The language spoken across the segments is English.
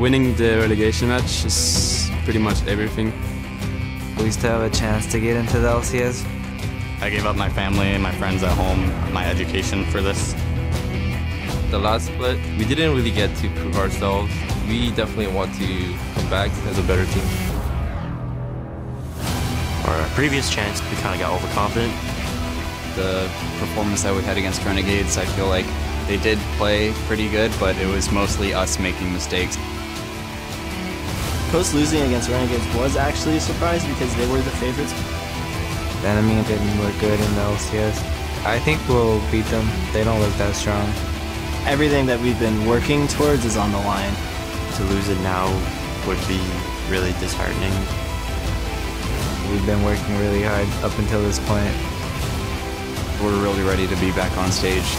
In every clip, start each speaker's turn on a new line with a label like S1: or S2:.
S1: winning the relegation match is pretty much everything.
S2: We still have a chance to get into the LCS.
S3: I gave up my family and my friends at home, my education for this.
S4: The last split, we didn't really get to prove ourselves. We definitely want to come back as a better team.
S5: Our previous chance, we kind of got overconfident.
S6: The performance that we had against Renegades, I feel like they did play pretty good, but it was mostly us making mistakes.
S7: Coast losing against Renegades was actually a surprise because they were the favorites.
S2: The NME didn't look good in the LCS. I think we'll beat them. They don't look that strong.
S7: Everything that we've been working towards is on the line.
S5: To lose it now would be really disheartening.
S2: We've been working really hard up until this point.
S6: We're really ready to be back on stage.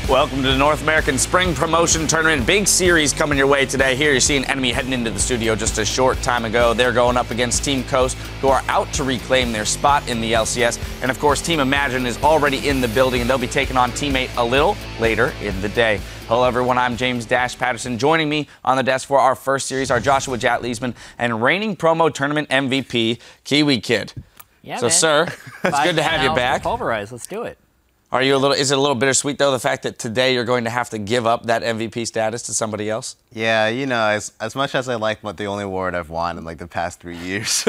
S8: Welcome to the North American Spring Promotion Tournament. Big series coming your way today. Here you're seeing NME heading into the studio just a short time ago. They're going up against Team Coast, who are out to reclaim their spot in the LCS. And of course, Team Imagine is already in the building, and they'll be taking on Teammate a little later in the day. Hello, everyone. I'm James Dash Patterson. Joining me on the desk for our first series are Joshua Jatleesman and reigning promo tournament MVP, Kiwi Kid.
S9: Yeah,
S8: so,
S9: man.
S8: sir, it's good to have you back.
S9: Pulverize. Let's do it.
S8: Are you is it a little bittersweet, though, the fact that today you're going to have to give up that MVP status to somebody else?
S10: Yeah, you know, as much as I like the only award I've won in like the past 3 years,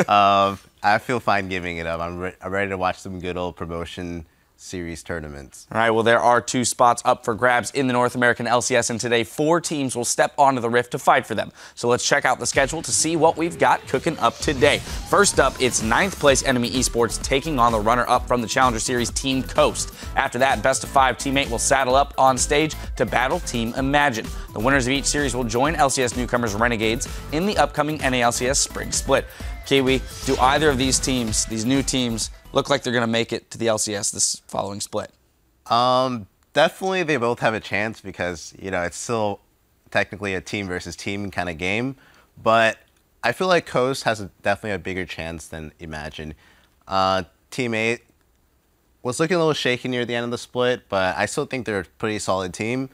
S10: I feel fine giving it up. I'm ready to watch some good old promotion series tournaments.
S8: All right, well, there are 2 spots up for grabs in the North American LCS, and today 4 teams will step onto the Rift to fight for them. So let's check out the schedule to see what we've got cooking up today. First up, it's 9th place NME Esports taking on the runner-up from the Challenger Series, Team Coast. After that, best of 5 teammate will saddle up on stage to battle Team Imagine. The winners of each series will join LCS newcomers Renegades in the upcoming NALCS Spring Split. Kiwi, do either of these teams, these new teams, look like they're going to make it to the LCS this following split?
S10: Definitely they both have a chance because, you know, it's still technically a team versus team kind of game. But I feel like Coast has definitely a bigger chance than Imagine. Team 8 was looking a little shaky near the end of the split, but I still think they're a pretty solid team.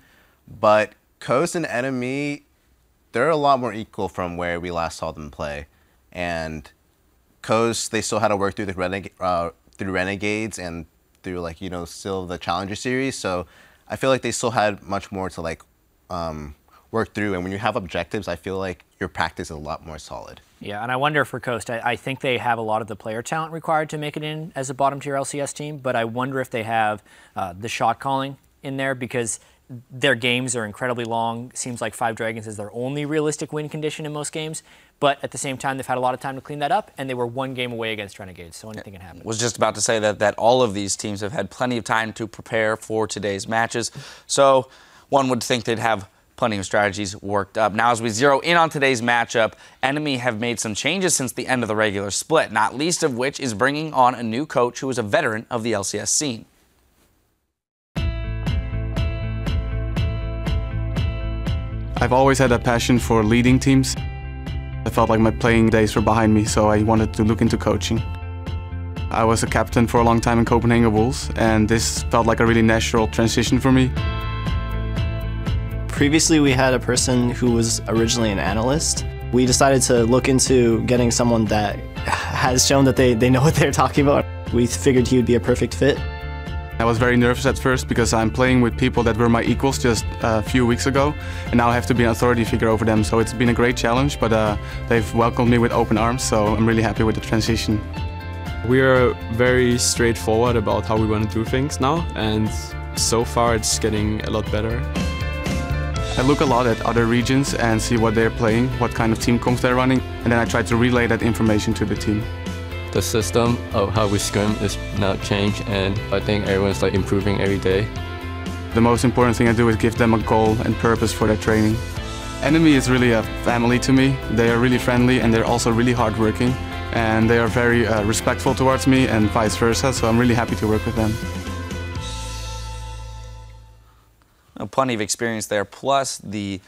S10: But Coast and NME, they're a lot more equal from where we last saw them play. And Coast, they still had to work through the Renegades and through, like, you know, still the Challenger Series. So I feel like they still had much more to, like, work through. And when you have objectives, I feel like your practice is a lot more solid.
S9: Yeah, and I wonder for Coast, I think they have a lot of the player talent required to make it in as a bottom-tier LCS team, but I wonder if they have the shot calling in there because their games are incredibly long. Seems like 5 Dragons is their only realistic win condition in most games. But at the same time, they've had a lot of time to clean that up, and they were 1 game away against Renegades, so anything can happen.
S8: Was just about to say that all of these teams have had plenty of time to prepare for today's matches. So one would think they'd have plenty of strategies worked up. Now, as we zero in on today's matchup, NME have made some changes since the end of the regular split, not least of which is bringing on a new coach who is a veteran of the LCS scene.
S1: I've always had a passion for leading teams. I felt like my playing days were behind me, so I wanted to look into coaching. I was a captain for a long time in Copenhagen Wolves, and this felt like a really natural transition for me.
S7: Previously, we had a person who was originally an analyst. We decided to look into getting someone that has shown that they know what they're talking about. We figured he would be a perfect fit.
S1: I was very nervous at first because I'm playing with people that were my equals just a few weeks ago, and now I have to be an authority figure over them. So it's been a great challenge, but they've welcomed me with open arms, so I'm really happy with the transition.
S4: We are very straightforward about how we want to do things now, and so far it's getting a lot better.
S1: I look a lot at other regions and see what they're playing, what kind of team comps they're running, and then I try to relay that information to the team.
S4: The system of how we scrim is now changed, and I think everyone's like improving every day.
S1: The most important thing I do is give them a goal and purpose for their training. NME is really a family to me. They are really friendly and they're also really hardworking, and they are very respectful towards me and vice versa, so I'm really happy to work with them.
S8: Plenty of experience there, plus the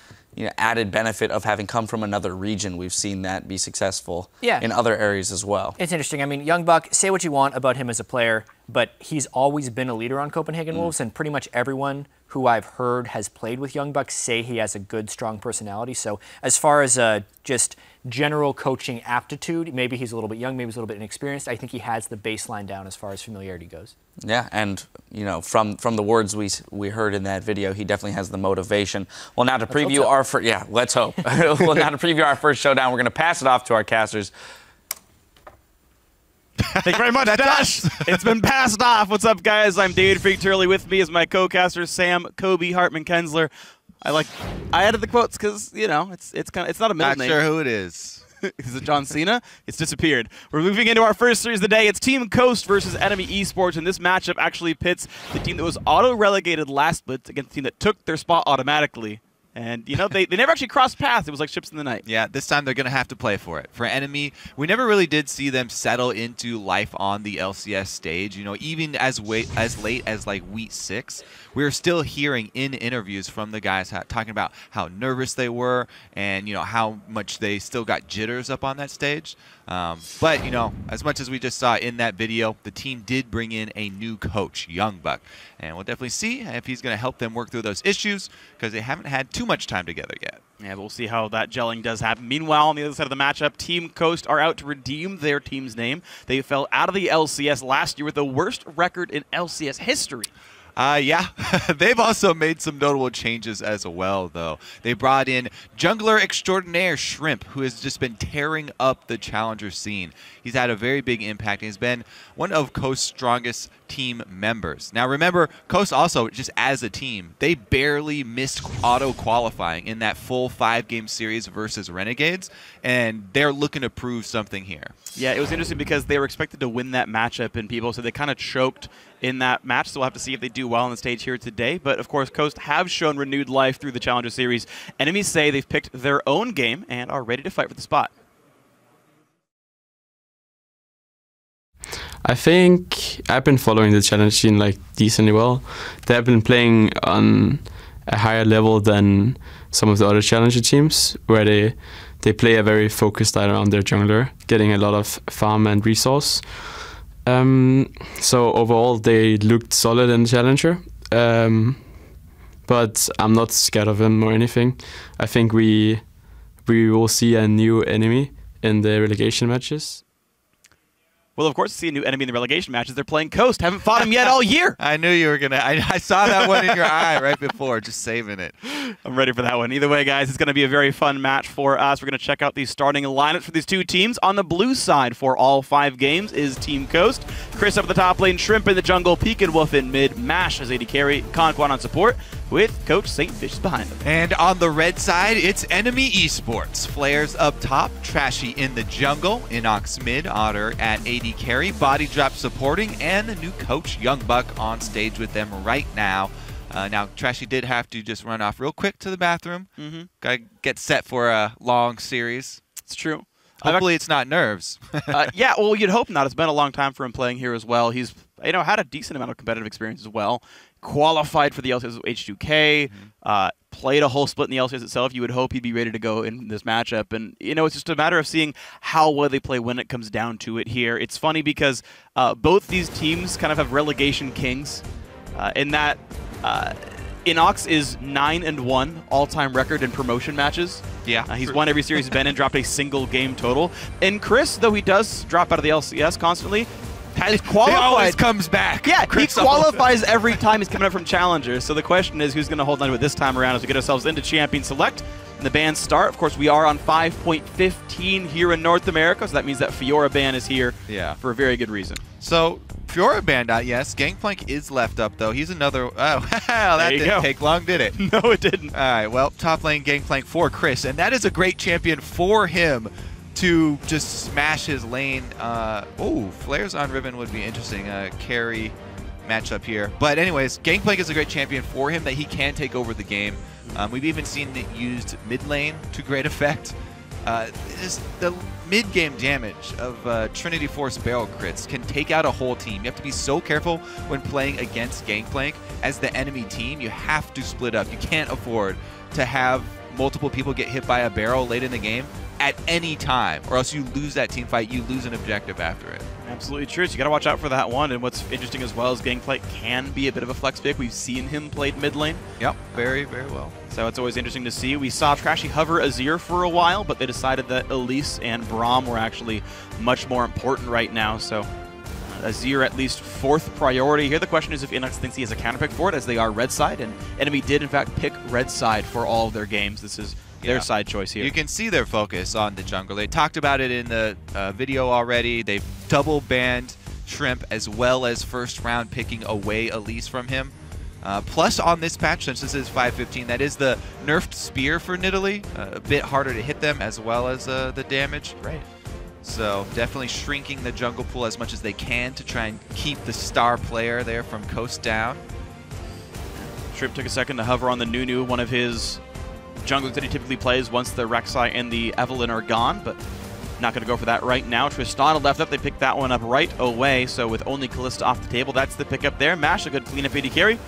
S8: added benefit of having come from another region. We've seen that be successful in other areas as well.
S9: It's interesting. I mean, Young Buck, say what you want about him as a player, but he's always been a leader on Copenhagen Wolves, and pretty much everyone who I've heard has played with Young Buck say he has a good, strong personality. So as far as just general coaching aptitude, maybe he's a little bit young, maybe he's a little bit inexperienced. I think he has the baseline down as far as familiarity goes.
S8: Yeah, and from the words we heard in that video, he definitely has the motivation. Well, now to preview our first, let's hope. Well, now to preview our first showdown, we're going to pass it off to our casters.
S11: Thank you very much, Dash. It's been passed off. What's up, guys? I'm David Freak Turley. With me is my co-casters Sam, Kobe, Hartman, Kensler. I added the quotes because it's not a middle name.
S12: Not sure who it is.
S11: Is it John Cena? It's disappeared. We're moving into our first series of the day. It's Team Coast versus NME Esports, and this matchup actually pits the team that was auto-relegated last split against the team that took their spot automatically. And, they never actually crossed paths. It was like ships in the night.
S12: Yeah, this time they're going to have to play for it. For NME, we never really did see them settle into life on the LCS stage. Even as late as like week 6, we were still hearing in interviews from the guys talking about how nervous they were and, how much they still got jitters up on that stage. But, as much as we just saw in that video, the team did bring in a new coach, Young Buck. And we'll definitely see if he's going to help them work through those issues because they haven't had too much time together yet.
S11: Yeah, we'll see how that gelling does happen. Meanwhile, on the other side of the matchup, Team Coast are out to redeem their team's name. They fell out of the LCS last year with the worst record in LCS history.
S12: Yeah, they've also made some notable changes as well, though. They brought in jungler extraordinaire Shrimp, who has just been tearing up the challenger scene. He's had a very big impact, and he's been one of Coast's strongest team members. Now, remember, Coast also, just as a team, they barely missed auto-qualifying in that full 5-game series versus Renegades, and they're looking to prove something here.
S11: Yeah, it was interesting because they were expected to win that matchup, and people said they kind of choked in that match, so we'll have to see if they do well on the stage here today. But, of course, Coast have shown renewed life through the Challenger Series. Enemies say they've picked their own game and are ready to fight for the spot.
S4: I think I've been following the challenge scene decently well. They've been playing on a higher level than some of the other challenger teams, where they play a very focused style around their jungler, getting a lot of farm and resource. So overall, they looked solid in the challenger, but I'm not scared of them or anything. I think we will see a new enemy in the relegation matches.
S11: Well, of course, to see a new enemy in the relegation matches. They're playing Coast. Haven't fought him yet all year.
S12: I knew you were going to. I saw that one in your eye right before, just saving it.
S11: I'm ready for that one. Either way, guys, it's going to be a very fun match for us. We're going to check out the starting lineups for these two teams. On the blue side for all 5 games is Team Coast. Chris up at the top lane, Shrimp in the jungle, Peek and Wolf in mid, Mash as AD carry, Conquan on support, with Coach St. Fish behind them.
S12: And on the red side, it's NME Esports. Flares up top, Trashy in the jungle, Inox mid, Otter at AD carry, Body Drop supporting, and the new coach, Young Buck, on stage with them right now. Now, Trashy did have to just run off real quick to the bathroom. Got to get set for a long series.
S11: It's true.
S12: Hopefully it's not nerves.
S11: Yeah, well, you'd hope not. It's been a long time for him playing here as well. He's had a decent amount of competitive experience as well. Qualified for the LCS with H2K, played a whole split in the LCS itself. You would hope he'd be ready to go in this matchup. And, it's just a matter of seeing how well they play when it comes down to it here. It's funny because both these teams kind of have relegation kings in that Inox is 9-1 all-time record in promotion matches.
S12: Yeah.
S11: He's won every series he's been in, dropped a single game total. And Chris, though he does drop out of the LCS constantly, has qualified.
S12: He always comes back.
S11: Yeah, he qualifies every time he's coming up from Challengers. So the question is, who's going to hold on to it this time around as we get ourselves into Champion Select and the bans start? Of course, we are on 5.15 here in North America, so that means that Fiora ban is here for a very good reason.
S12: So Fiora ban, yes. Gangplank is left up, though. He's another... Oh, that didn't take long, did it?
S11: No, it didn't.
S12: All right, well, top lane Gangplank for Chris, and that is a great champion for him to just smash his lane. Flares on Ribbon would be interesting. Carry matchup here. But anyways, Gangplank is a great champion for him that he can take over the game. We've even seen it used mid lane to great effect. is the mid-game damage of Trinity Force barrel crits can take out a whole team. You have to be so careful when playing against Gangplank. As the enemy team, you have to split up. You can't afford to have multiple people get hit by a barrel late in the game at any time, or else you lose that team fight, you lose an objective after it.
S11: Absolutely true. So you got to watch out for that one. And what's interesting as well is Gangplank can be a bit of a flex pick. We've seen him played mid lane.
S12: Yep, very, very well.
S11: So it's always interesting to see. We saw Trashy hover Azir for a while, but they decided that Elise and Braum were actually much more important right now. So Azir at least 4th priority here. The question is if Inox thinks he has a counterpick for it, as they are red side, and NME did in fact pick red side for all of their games. This is their side choice here.
S12: You can see their focus on the jungle. They talked about it in the video already. They've double banned Shrimp as well as first round picking away Elise from him. Plus on this patch, since this is 5.15, that is the nerfed spear for Nidalee. A bit harder to hit them as well as the damage.
S11: Right.
S12: So definitely shrinking the jungle pool as much as they can to try and keep the star player there from coast down.
S11: Shrimp took a second to hover on the Nunu, one of his junglers that he typically plays once the Rek'Sai and the Evelynn are gone, but not going to go for that right now. Tristana left up. They picked that one up right away, so with only Kalista off the table, that's the pickup there. Mash, a good clean-up AD carry.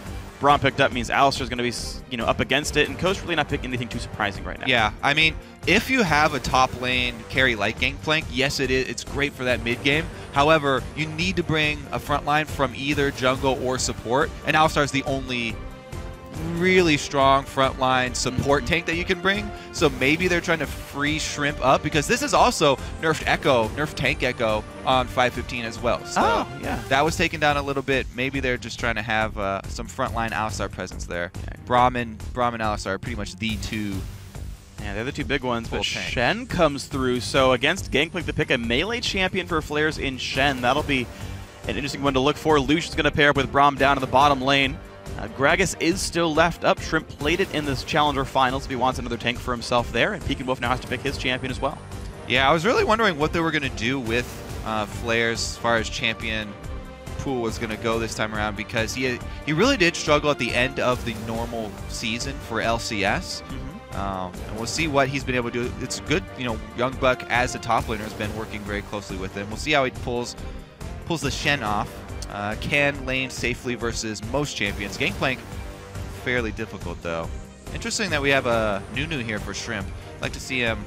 S11: Braum picked up means Alistar's going to be, up against it, and Coast really not picking anything too surprising right now.
S12: Yeah, I mean, if you have a top lane carry like Gangplank, yes, it's great for that mid game. However, you need to bring a front line from either jungle or support, and Alistar's the only really strong frontline support tank that you can bring. So maybe they're trying to free Shrimp up, because this is also nerfed tank Echo on 5.15 as well. So
S11: yeah,
S12: that was taken down a little bit. Maybe they're just trying to have some frontline Alistar presence there. Braum and Alistar are pretty much the two.
S11: Yeah, they're the two big ones, but
S12: tank.
S11: Shen comes through. So against Gangplank, to pick a melee champion for Flares in Shen, that'll be an interesting one to look for. Lucian's going to pair up with Braum down in the bottom lane. Gragas is still left up. Shrimp played it in this Challenger Finals if he wants another tank for himself there, and Pekin Wolf now has to pick his champion as well.
S12: Yeah, I was really wondering what they were going to do with Flares as far as champion pool was going to go this time around, because he really did struggle at the end of the normal season for LCS. And we'll see what he's been able to do. It's good, Young Buck as the top laner has been working very closely with him. We'll see how he pulls the Shen off. Can lane safely versus most champions. Gangplank, fairly difficult though. Interesting that we have a Nunu here for Shrimp. I'd like to see him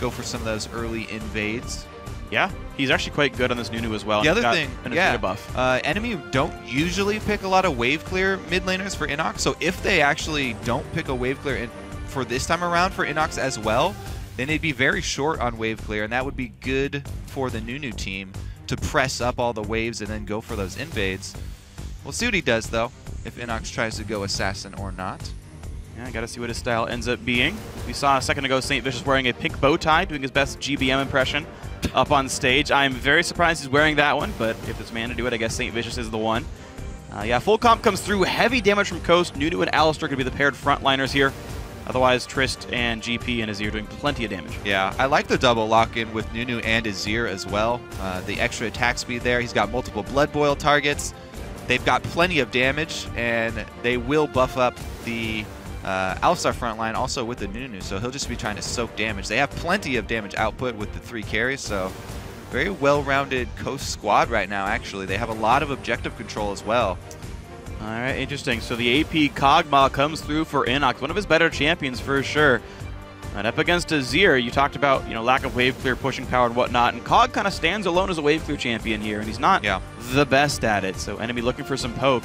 S12: go for some of those early invades.
S11: Yeah, he's actually quite good on this Nunu as well.
S12: The other thing,
S11: buff.
S12: enemy don't usually pick a lot of wave clear mid laners for Inox, so if they actually don't pick a wave clear for this time around for Inox as well, then they'd be very short on wave clear, and that would be good for the Nunu team to press up all the waves and then go for those invades. We'll see what he does, though, if Inox tries to go Assassin or not.
S11: Yeah, I got to see what his style ends up being. We saw a second ago St. Vicious wearing a pink bow tie, doing his best GBM impression up on stage. I'm very surprised he's wearing that one, but if there's man to do it, I guess St. Vicious is the one. Yeah, full comp comes through. Heavy damage from Coast. Nunu and Alistar going to be the paired frontliners here. Otherwise, Trist and GP and Azir doing plenty of damage.
S12: Yeah, I like the double lock-in with Nunu and Azir as well. The extra attack speed there. He's got multiple Blood Boil targets. They've got plenty of damage, and they will buff up the Alistar front line also with the Nunu, so he'll just be trying to soak damage. They have plenty of damage output with the 3 carries, so very well-rounded Coast squad right now, actually. They have a lot of objective control as well.
S11: All right, interesting. So the AP Kog'Maw comes through for Inox, one of his better champions for sure. And up against Azir, you talked about lack of wave clear, pushing power, and whatnot, and Kog kind of stands alone as a wave clear champion here, and he's not the best at it. So enemy looking for some poke,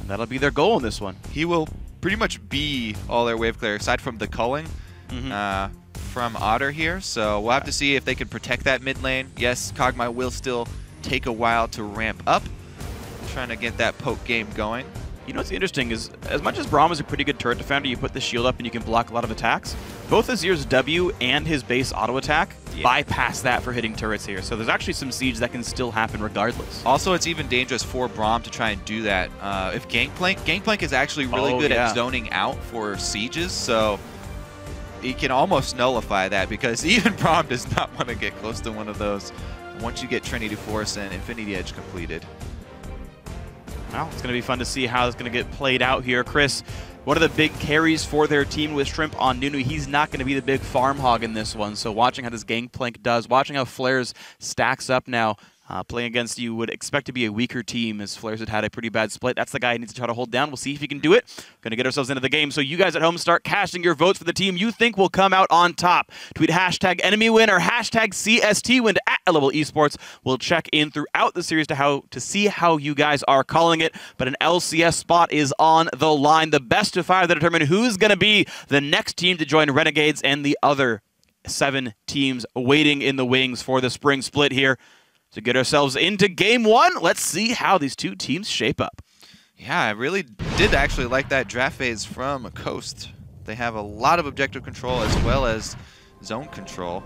S11: and that'll be their goal in this one.
S12: He will pretty much be all their wave clear, aside from the culling from Otter here. So we'll have to see if they can protect that mid lane. Yes, Kog'Maw will still take a while to ramp up, trying to get that poke game going.
S11: What's interesting is, as much as Braum is a pretty good turret defender, you put the shield up and you can block a lot of attacks. Both Azir's W and his base auto attack bypass that for hitting turrets here. So there's actually some siege that can still happen regardless.
S12: Also, it's even dangerous for Braum to try and do that. If Gangplank is actually really good at zoning out for sieges, so he can almost nullify that, because even Braum does not want to get close to one of those once you get Trinity Force and Infinity Edge completed.
S11: Well, it's going to be fun to see how it's going to get played out here. Chris, one of the big carries for their team with Shrimp on Nunu. He's not going to be the big farm hog in this one. So watching how this Gangplank does, watching how Flares stacks up now, playing against you would expect to be a weaker team as Flares had a pretty bad split. That's the guy who needs to try to hold down. We'll see if he can do it. Going to get ourselves into the game. So you guys at home start casting your votes for the team you think will come out on top. Tweet hashtag NME win or hashtag CST win at Level Esports. We'll check in throughout the series to see how you guys are calling it. But an LCS spot is on the line. The best of 5 that determine who's going to be the next team to join Renegades and the other 7 teams waiting in the wings for the spring split here. To get ourselves into Game 1, let's see how these 2 teams shape up.
S12: Yeah, I really did actually like that draft phase from Coast. They have a lot of objective control as well as zone control.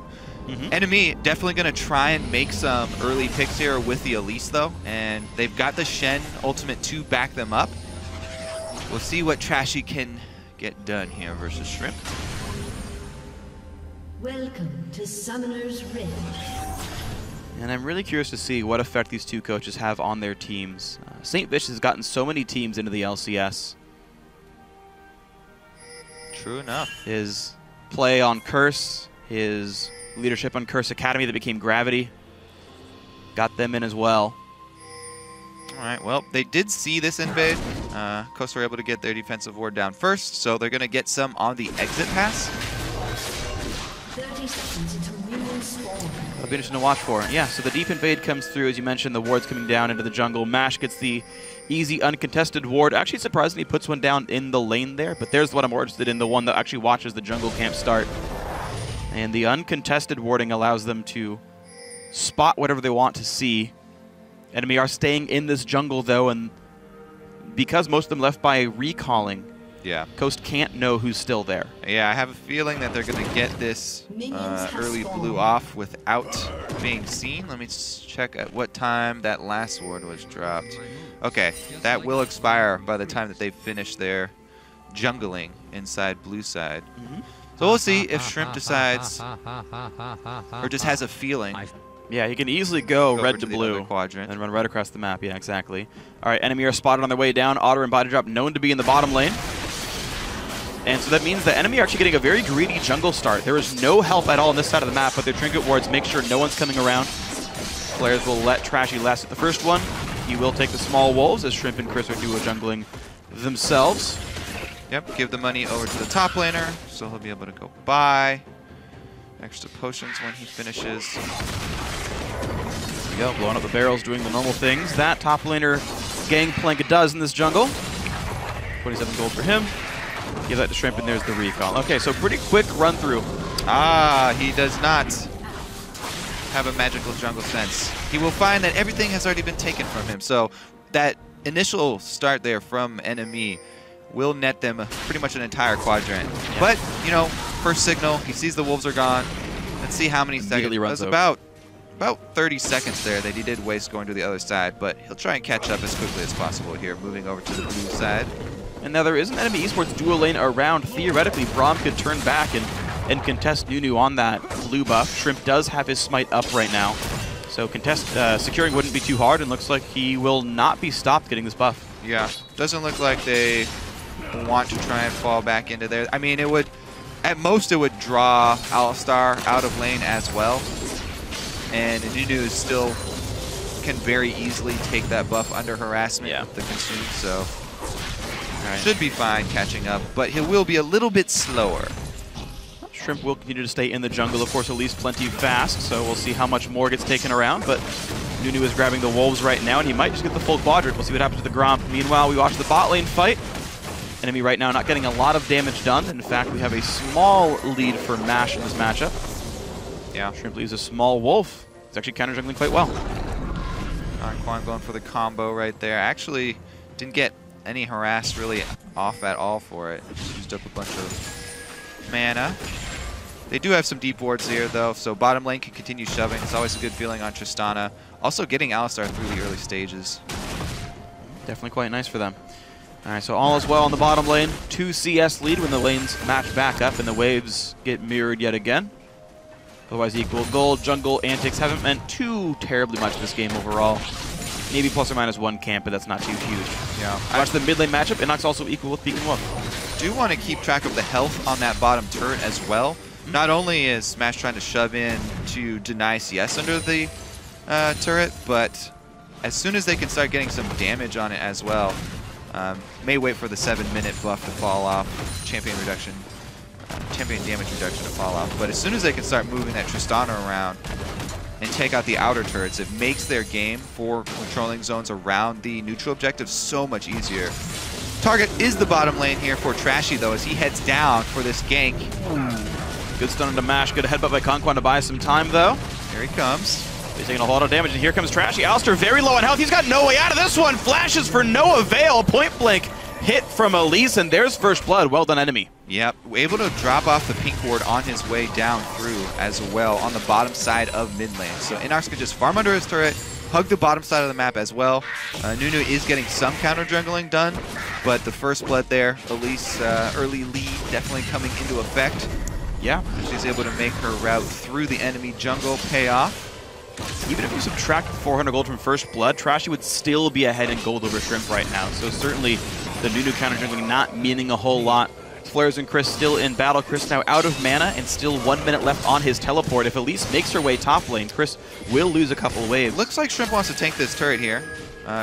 S12: NME definitely going to try and make some early picks here with the Elise, though. And they've got the Shen Ultimate to back them up. We'll see what Trashy can get done here versus Shrimp.
S13: Welcome to Summoner's Rift.
S11: And I'm really curious to see what effect these 2 coaches have on their teams. St. Vish has gotten so many teams into the LCS.
S12: True enough.
S11: His play on Curse, his leadership on Curse Academy that became Gravity, got them in as well.
S12: All right, well, they did see this invade. Coast were able to get their defensive ward down first, so they're going to get some on the exit pass.
S13: 30 seconds until minions spawn.
S11: That'll be interesting to watch for. Yeah, so the deep invade comes through, as you mentioned, the ward's coming down into the jungle. Mash gets the easy uncontested ward. Actually, surprisingly, puts one down in the lane there, but there's what I'm more interested in, the one that actually watches the jungle camp start. And the uncontested warding allows them to spot whatever they want to see. Enemy are staying in this jungle, though, and because most of them left by recalling,
S12: yeah,
S11: Coast can't know who's still there.
S12: Yeah, I have a feeling that they're going to get this early blue off without being seen. Let me check at what time that last ward was dropped. Okay, that will expire by the time that they finish their jungling inside blue side. So we'll see if Shrimp decides or just has a feeling.
S11: Yeah, he can easily go red to blue
S12: quadrant
S11: and run right across the map. Yeah, exactly. All right, enemy are spotted on their way down. Otter and body drop known to be in the bottom lane. And so that means the enemy are actually getting a very greedy jungle start. There is no help at all on this side of the map, but their trinket wards make sure no one's coming around. Players will let Trashy last at the first one. He will take the small wolves as Shrimp and Chris are duo jungling themselves.
S12: Yep, give the money over to the top laner, so he'll be able to go buy extra potions when he finishes.
S11: There we go, blowing up the barrels, doing the normal things. That top laner Gangplank does in this jungle. 27 gold for him. Give that to Shrimp, and there's the recall. Okay, so pretty quick run through.
S12: Ah, he does not have a magical jungle sense. He will find that everything has already been taken from him. So that initial start there from NME will net them pretty much an entire quadrant. Yeah. But, you know, first signal, he sees the wolves are gone. Let's see how many seconds. It was about 30 seconds there that he did waste going to the other side, but he'll try and catch up as quickly as possible here, moving over to the blue side.
S11: And now there is an enemy Esports dual lane around. Theoretically, Braum could turn back and contest Nunu on that blue buff. Shrimp does have his smite up right now, so securing wouldn't be too hard, and looks like he will not be stopped getting this buff.
S12: Yeah, doesn't look like they want to try and fall back into there. I mean, it would, at most, it would draw Alistar out of lane as well, and Nunu still can very easily take that buff under harassment with the consume, so should be fine catching up, but he will be a little bit slower.
S11: Shrimp will continue to stay in the jungle, of course, at least plenty fast, so we'll see how much more gets taken around, but Nunu is grabbing the wolves right now, and he might just get the full quadrant. We'll see what happens to the Gromp. Meanwhile, we watch the bot lane fight. Enemy right now not getting a lot of damage done. In fact, we have a small lead for Mash in this matchup.
S12: Yeah.
S11: Shrimp leaves a small wolf. He's actually counter jungling quite well.
S12: Quan going for the combo right there. Actually, didn't get any harass really off at all for it. Just used up a bunch of mana. They do have some deep wards here, though, so bottom lane can continue shoving. It's always a good feeling on Tristana. Also getting Alistar through the early stages.
S11: Definitely quite nice for them. All right, so all is well on the bottom lane. 2 CS lead when the lanes match back up and the waves get mirrored yet again. Otherwise equal. Gold, jungle, antics haven't meant too terribly much this game overall. Maybe plus or minus 1 camp, but that's not too huge.
S12: Yeah.
S11: Watch the mid lane matchup. Inox also equal with Peak and Wolf.
S12: do want to keep track of the health on that bottom turret as well. Not only is Smash trying to shove in to deny CS under the turret, but as soon as they can start getting some damage on it as well, may wait for the 7-minute buff to fall off, champion damage reduction to fall off. But as soon as they can start moving that Tristana around and take out the outer turrets, it makes their game for controlling zones around the neutral objective so much easier. Target is the bottom lane here for Trashy, though, as he heads down for this gank.
S11: Good stun into Mash. Good headbutt by Conquan to buy some time, though.
S12: Here he comes.
S11: He's taking a lot of damage, and here comes Trashy. Alistair very low on health. He's got no way out of this one. Flashes for no avail. Point blank hit from Elise, and there's first blood. Well done, enemy.
S12: Yep, able to drop off the pink ward on his way down through as well on the bottom side of mid lane. So Inox could just farm under his turret, hug the bottom side of the map as well. Nunu is getting some counter jungling done, but the first blood there, Elise early lead definitely coming into effect.
S11: Yeah,
S12: she's able to make her route through the enemy jungle pay off.
S11: Even if you subtract 400 gold from first blood, Trashy would still be ahead in gold over Shrimp right now. So certainly the Nunu counter jungling not meaning a whole lot. Flares and Chris still in battle. Chris now out of mana and still 1 minute left on his teleport. If Elise makes her way top lane, Chris will lose a couple waves.
S12: Looks like Shrimp wants to tank this turret here.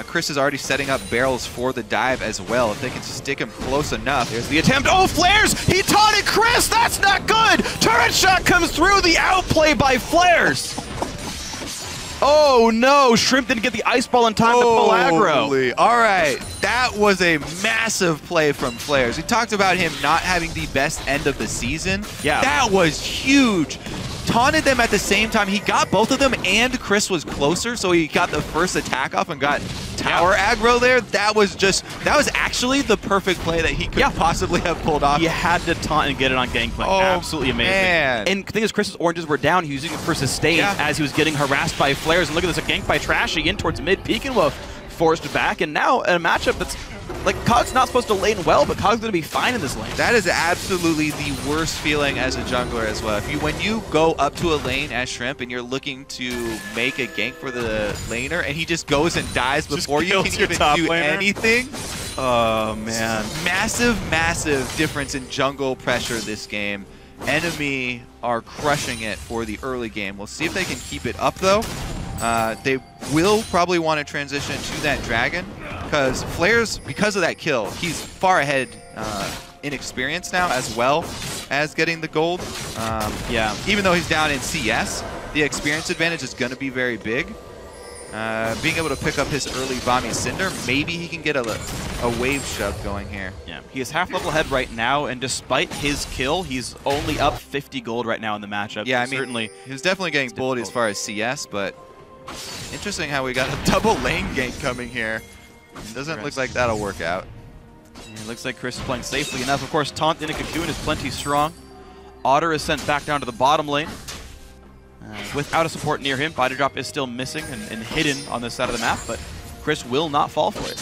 S12: Chris is already setting up barrels for the dive as well. If they can stick him close enough.
S11: There's the attempt. Oh, Flares! He taunted Chris! That's not good! Turret shot comes through. The outplay by Flares. Oh no, Shrimp didn't get the ice ball in time to pull aggro.
S12: All right, that was a massive play from Flares. We talked about him not having the best end of the season.
S11: Yeah.
S12: That was huge. Taunted them at the same time. He got both of them, and Chris was closer, so he got the first attack off and got tower aggro there. That was actually the perfect play that he could possibly have pulled off.
S11: He had to taunt and get it on Gangplank. Absolutely amazing.
S12: Man.
S11: And the thing is, Chris's oranges were down. He was using it for sustain as he was getting harassed by Flares. And look at this, a gank by Trashy in towards mid. Peek and Wolf forced back, and now a matchup that's like, Cog's not supposed to lane well, but Cog's going to be fine in this lane.
S12: That is absolutely the worst feeling as a jungler as well. When you go up to a lane as Shrimp and you're looking to make a gank for the laner, and he just goes and dies before you can even do anything.
S11: Oh, man.
S12: Massive, massive difference in jungle pressure this game. Enemy are crushing it for the early game. We'll see if they can keep it up, though. They will probably want to transition to that dragon, because Flares, because of that kill, he's far ahead in experience now, as well as getting the gold. Even though he's down in CS, the experience advantage is going to be very big. Being able to pick up his early Vami Cinder, maybe he can get a wave shove going here.
S11: Yeah, he is half level ahead right now, and despite his kill, he's only up 50 gold right now in the matchup.
S12: Yeah,
S11: so
S12: I mean,
S11: certainly
S12: he was definitely getting bullied as far as CS, but interesting how we got a double lane gank coming here. Doesn't look like that'll work out.
S11: Yeah, it looks like Chris is playing safely enough. Of course, Taunt in a Cocoon is plenty strong. Otter is sent back down to the bottom lane. Without a support near him, Body Drop is still missing and hidden on this side of the map, but Chris will not fall for it.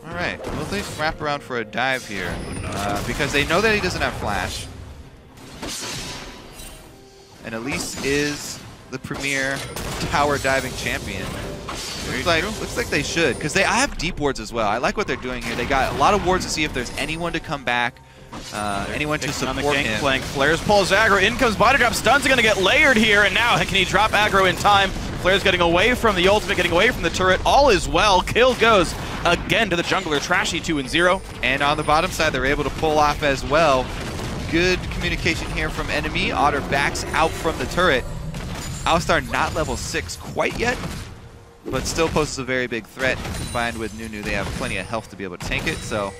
S12: All right, will they wrap around for a dive here? Because they know that he doesn't have flash. And Elise is the premier tower diving champion. Looks like they should, because I have deep wards as well. I like what they're doing here. They got a lot of wards to see if there's anyone to come back, anyone to support him.
S11: Flank. Flares pulls aggro. In comes Body Drop. Stuns are going to get layered here, and now can he drop aggro in time? Flares getting away from the ultimate, getting away from the turret. All is well. Kill goes again to the jungler. Trashy 2-0.
S12: And on the bottom side, they're able to pull off as well. Good communication here from NME. Otter backs out from the turret. Alistar not level 6 quite yet, but still poses a very big threat. Combined with Nunu, they have plenty of health to be able to tank it, so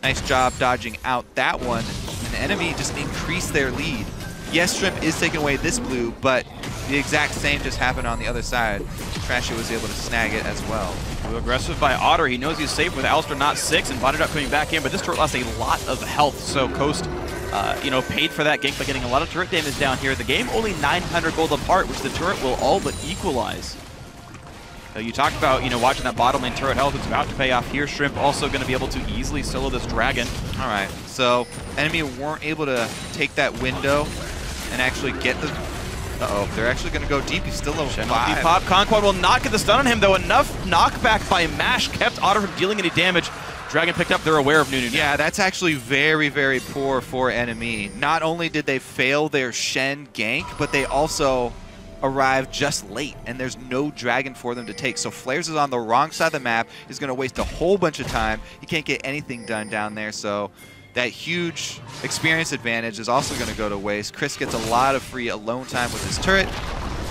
S12: nice job dodging out that one. And the enemy just increased their lead. Yes, Shrimp is taking away this blue, but the exact same just happened on the other side. Trashy was able to snag it as well.
S11: Too aggressive by Otter. He knows he's safe with Alistar not 6 and Body Drop coming back in, but this turret lost a lot of health, so Coast paid for that gank by getting a lot of turret damage down here. The game only 900 gold apart, which the turret will all but equalize. So you talked about, watching that bottom lane turret health. It's about to pay off here. Shrimp also going to be able to easily solo this dragon.
S12: All right, so enemy weren't able to take that window and actually get the... Uh-oh, they're actually going to go deep. He's still level 5.
S11: Pop. Conquan will not get the stun on him, though. Enough knockback by Mash kept Otter from dealing any damage. Dragon picked up, they're aware of Nunu now.
S12: Yeah, that's actually very, very poor for NME. Not only did they fail their Shen gank, but they also arrived just late, and there's no Dragon for them to take. So Flares is on the wrong side of the map. He's going to waste a whole bunch of time. He can't get anything done down there, so that huge experience advantage is also going to go to waste. Chris gets a lot of free alone time with his turret.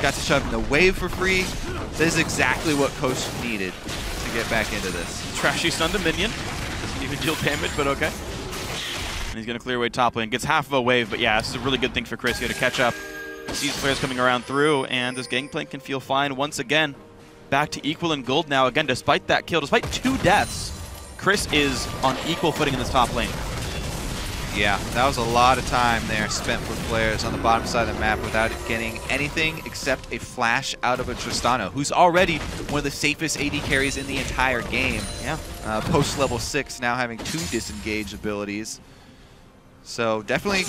S12: Got to shove in the wave for free. This is exactly what Coast needed to get back into this.
S11: Trashy stunned a minion. Doesn't even deal damage, but okay. And he's going to clear away top lane. Gets half of a wave, but yeah, this is a really good thing for Chris here to catch up. Sees players coming around through, and this Gangplank can feel fine once again. Back to equal in gold now. Again, despite that kill, despite 2 deaths, Chris is on equal footing in this top lane.
S12: Yeah, that was a lot of time there spent for players on the bottom side of the map without getting anything except a flash out of a Tristano, who's already one of the safest AD carries in the entire game.
S11: Yeah.
S12: Post level 6, now having 2 disengage abilities. So definitely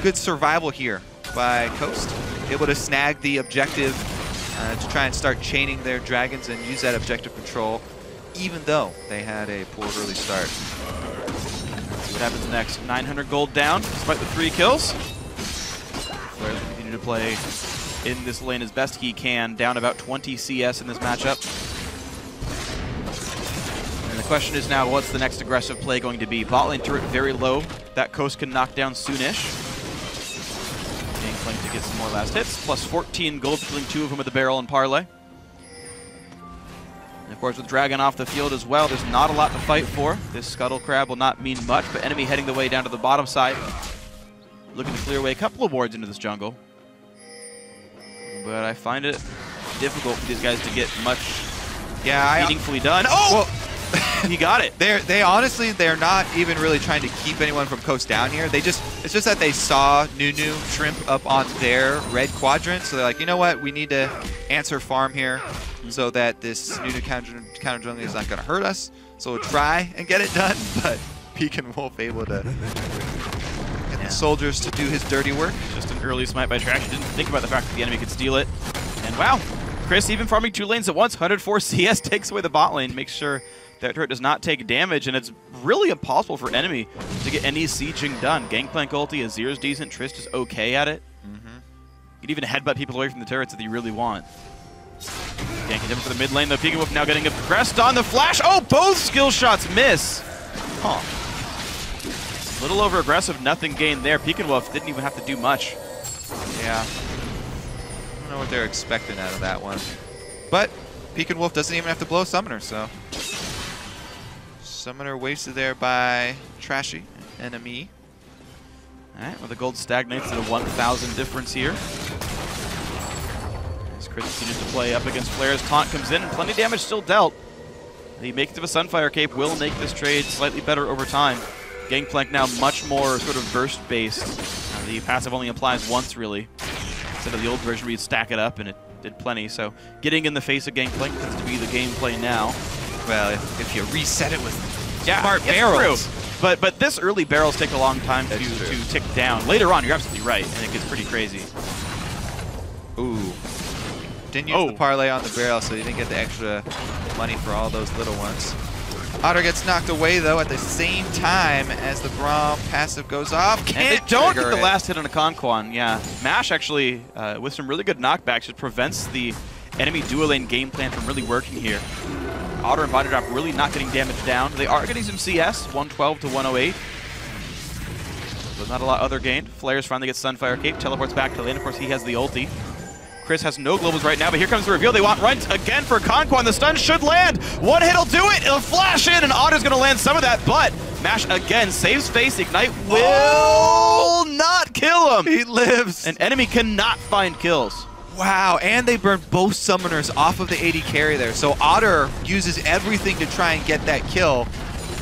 S12: good survival here by Coast. Able to snag the objective to try and start chaining their dragons and use that objective control, even though they had a poor early start.
S11: What happens next? 900 gold down, despite the 3 kills. Flares will continue to play in this lane as best he can, down about 20 CS in this matchup. And the question is now, what's the next aggressive play going to be? Bot lane turret very low. That Coast can knock down soonish. Gangplank to get some more last hits. Plus 14 gold, killing 2 of them with the barrel and parlay. And of course, with Dragon off the field as well, there's not a lot to fight for. This Scuttle Crab will not mean much, but enemy heading the way down to the bottom side. Looking to clear away a couple of wards into this jungle. But I find it difficult for these guys to get much meaningfully done. Oh! Well, he got it.
S12: They're not even really trying to keep anyone from Coast down here. It's just that they saw Nunu shrimp up on their red quadrant, so they're like, you know what, we need to answer farm here so that this Nunu counter jungler is not going to hurt us. So we'll try and get it done, but Pekin Wolf able to get the soldiers to do his dirty work.
S11: Just an early smite by Trash. Didn't think about the fact that the enemy could steal it. And wow, Chris even farming 2 lanes at once. 104 CS takes away the bot lane, makes sure that turret does not take damage, and it's really impossible for enemy to get any sieging done. Gangplank ulti, Azir's decent, Trist is okay at it. You can even headbutt people away from the turrets if you really want. Ganking him for the mid lane, though. Pekin Wolf now getting a crest on the flash. Oh, both skill shots miss. Huh. A little over aggressive, nothing gained there. Pekin Wolf didn't even have to do much.
S12: Yeah. I don't know what they're expecting out of that one. But Pekin Wolf doesn't even have to blow Summoner, so. Summoner wasted there by Trashy, NME.
S11: Alright, well the gold stagnates at a 1,000 difference here. As Chris continues to play up against Flares, taunt comes in, and plenty of damage still dealt. The making of a Sunfire Cape will make this trade slightly better over time. Gangplank now much more sort of burst-based. The passive only applies once, really, instead of the old version where you'd stack it up, and it did plenty. So getting in the face of Gangplank tends to be the gameplay now.
S12: Well, if you reset it with
S11: smart barrels. True. But this early barrels take a long time to tick down. Later on, you're absolutely right, and it gets pretty crazy.
S12: Ooh. Didn't use the parlay on the barrel, so you didn't get the extra money for all those little ones. Otter gets knocked away, though, at the same time as the Braum passive goes off.
S11: And they don't get the last hit on a Conquan, yeah. Mash actually, with some really good knockbacks, just prevents the enemy dual lane game plan from really working here. Otter and Body Drop really not getting damage down. They are getting some CS, 112 to 108. But not a lot other gained. Flares finally gets Sunfire Cape, teleports back to lane. Of course, he has the ulti. Chris has no globals right now, but here comes the reveal. They want runs again for Conquan. The stun should land. One hit will do it. It'll flash in, and Otter's going to land some of that, but Mash again saves face. Ignite will not kill him.
S12: He lives.
S11: An enemy cannot find kills.
S12: Wow, and they burned both summoners off of the AD carry there. So Otter uses everything to try and get that kill.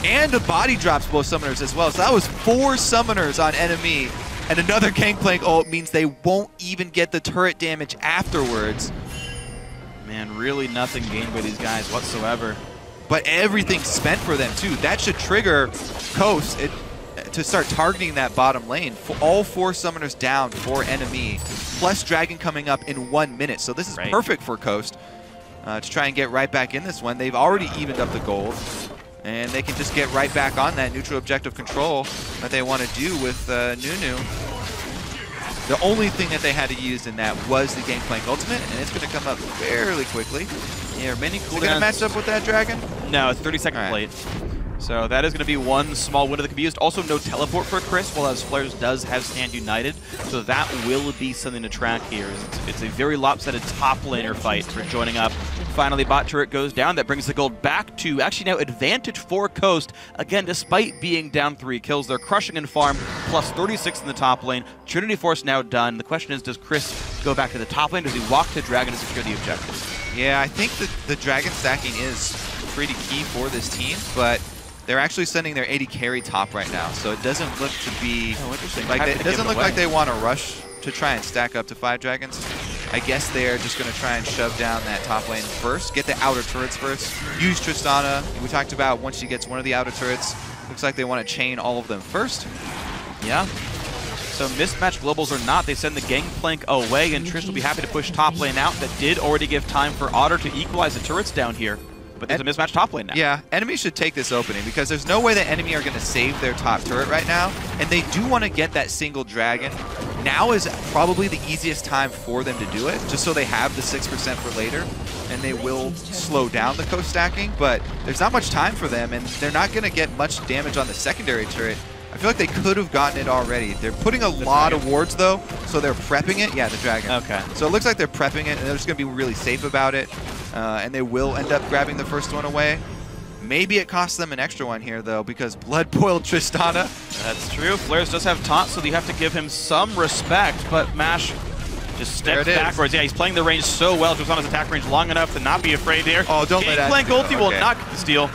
S12: And the body drops both summoners as well. So that was 4 summoners on NME. And another Gangplank ult means they won't even get the turret damage afterwards.
S11: Man, really nothing gained by these guys whatsoever.
S12: But everything's spent for them too. That should trigger Coast to start targeting that bottom lane. All 4 summoners down for NME, plus Dragon coming up in 1 minute. So this is perfect for Coast to try and get right back in this one. They've already evened up the gold. and they can just get right back on that neutral objective control that they want to do with Nunu. The only thing that they had to use in that was the Gangplank ultimate, and it's going to come up fairly quickly.
S11: Yeah, many cooldowns.
S12: Is it going to match up with that dragon?
S11: No, it's 30-second plate. So that is going to be one small window that can be used. Also, no teleport for Chris, while as FLICKR does have Stand United. So that will be something to track here. It's a very lopsided top laner fight for joining up. Finally, bot turret goes down. That brings the gold back to actually now advantage for Coast. Again, despite being down 3 kills, they're crushing in farm, plus 36 in the top lane. Trinity Force now done. The question is, does Chris go back to the top lane? Does he walk to Dragon to secure the objective?
S12: Yeah, I think that the Dragon stacking is pretty key for this team, but they're actually sending their 80 carry top right now, so it doesn't look to be
S11: interesting.
S12: Like it doesn't look like they want to rush to try and stack up to 5 dragons. I guess they're just going to try and shove down that top lane first, get the outer turrets first, use Tristana. We talked about once she gets one of the outer turrets, looks like they want to chain all of them first.
S11: Yeah. So mismatched globals or not, they send the Gangplank away, and Trish will be happy to push top lane out. That did already give time for Otter to equalize the turrets down here. But there's a mismatched top lane now.
S12: Yeah, Enemy should take this opening because there's no way that Enemy are going to save their top turret right now. And they do want to get that single dragon. Now is probably the easiest time for them to do it, just so they have the 6% for later. And they will slow down the Coast stacking, but there's not much time for them, and they're not going to get much damage on the secondary turret. I feel like they could have gotten it already. They're putting a lot of wards, though, so they're prepping it. Yeah, the dragon.
S11: Okay.
S12: So it looks like they're prepping it, and they're just going to be really safe about it. And they will end up grabbing the first one away. Maybe it costs them an extra one here, though, because Blood Boiled Tristana.
S11: That's true. Flares does have taunt, so you have to give him some respect, but Mash just steps backwards. Yeah, he's playing the range so well. Tristana's attack range long enough to not be afraid here.
S12: Oh, don't let that.
S11: Gangplank ulti will not get the steal.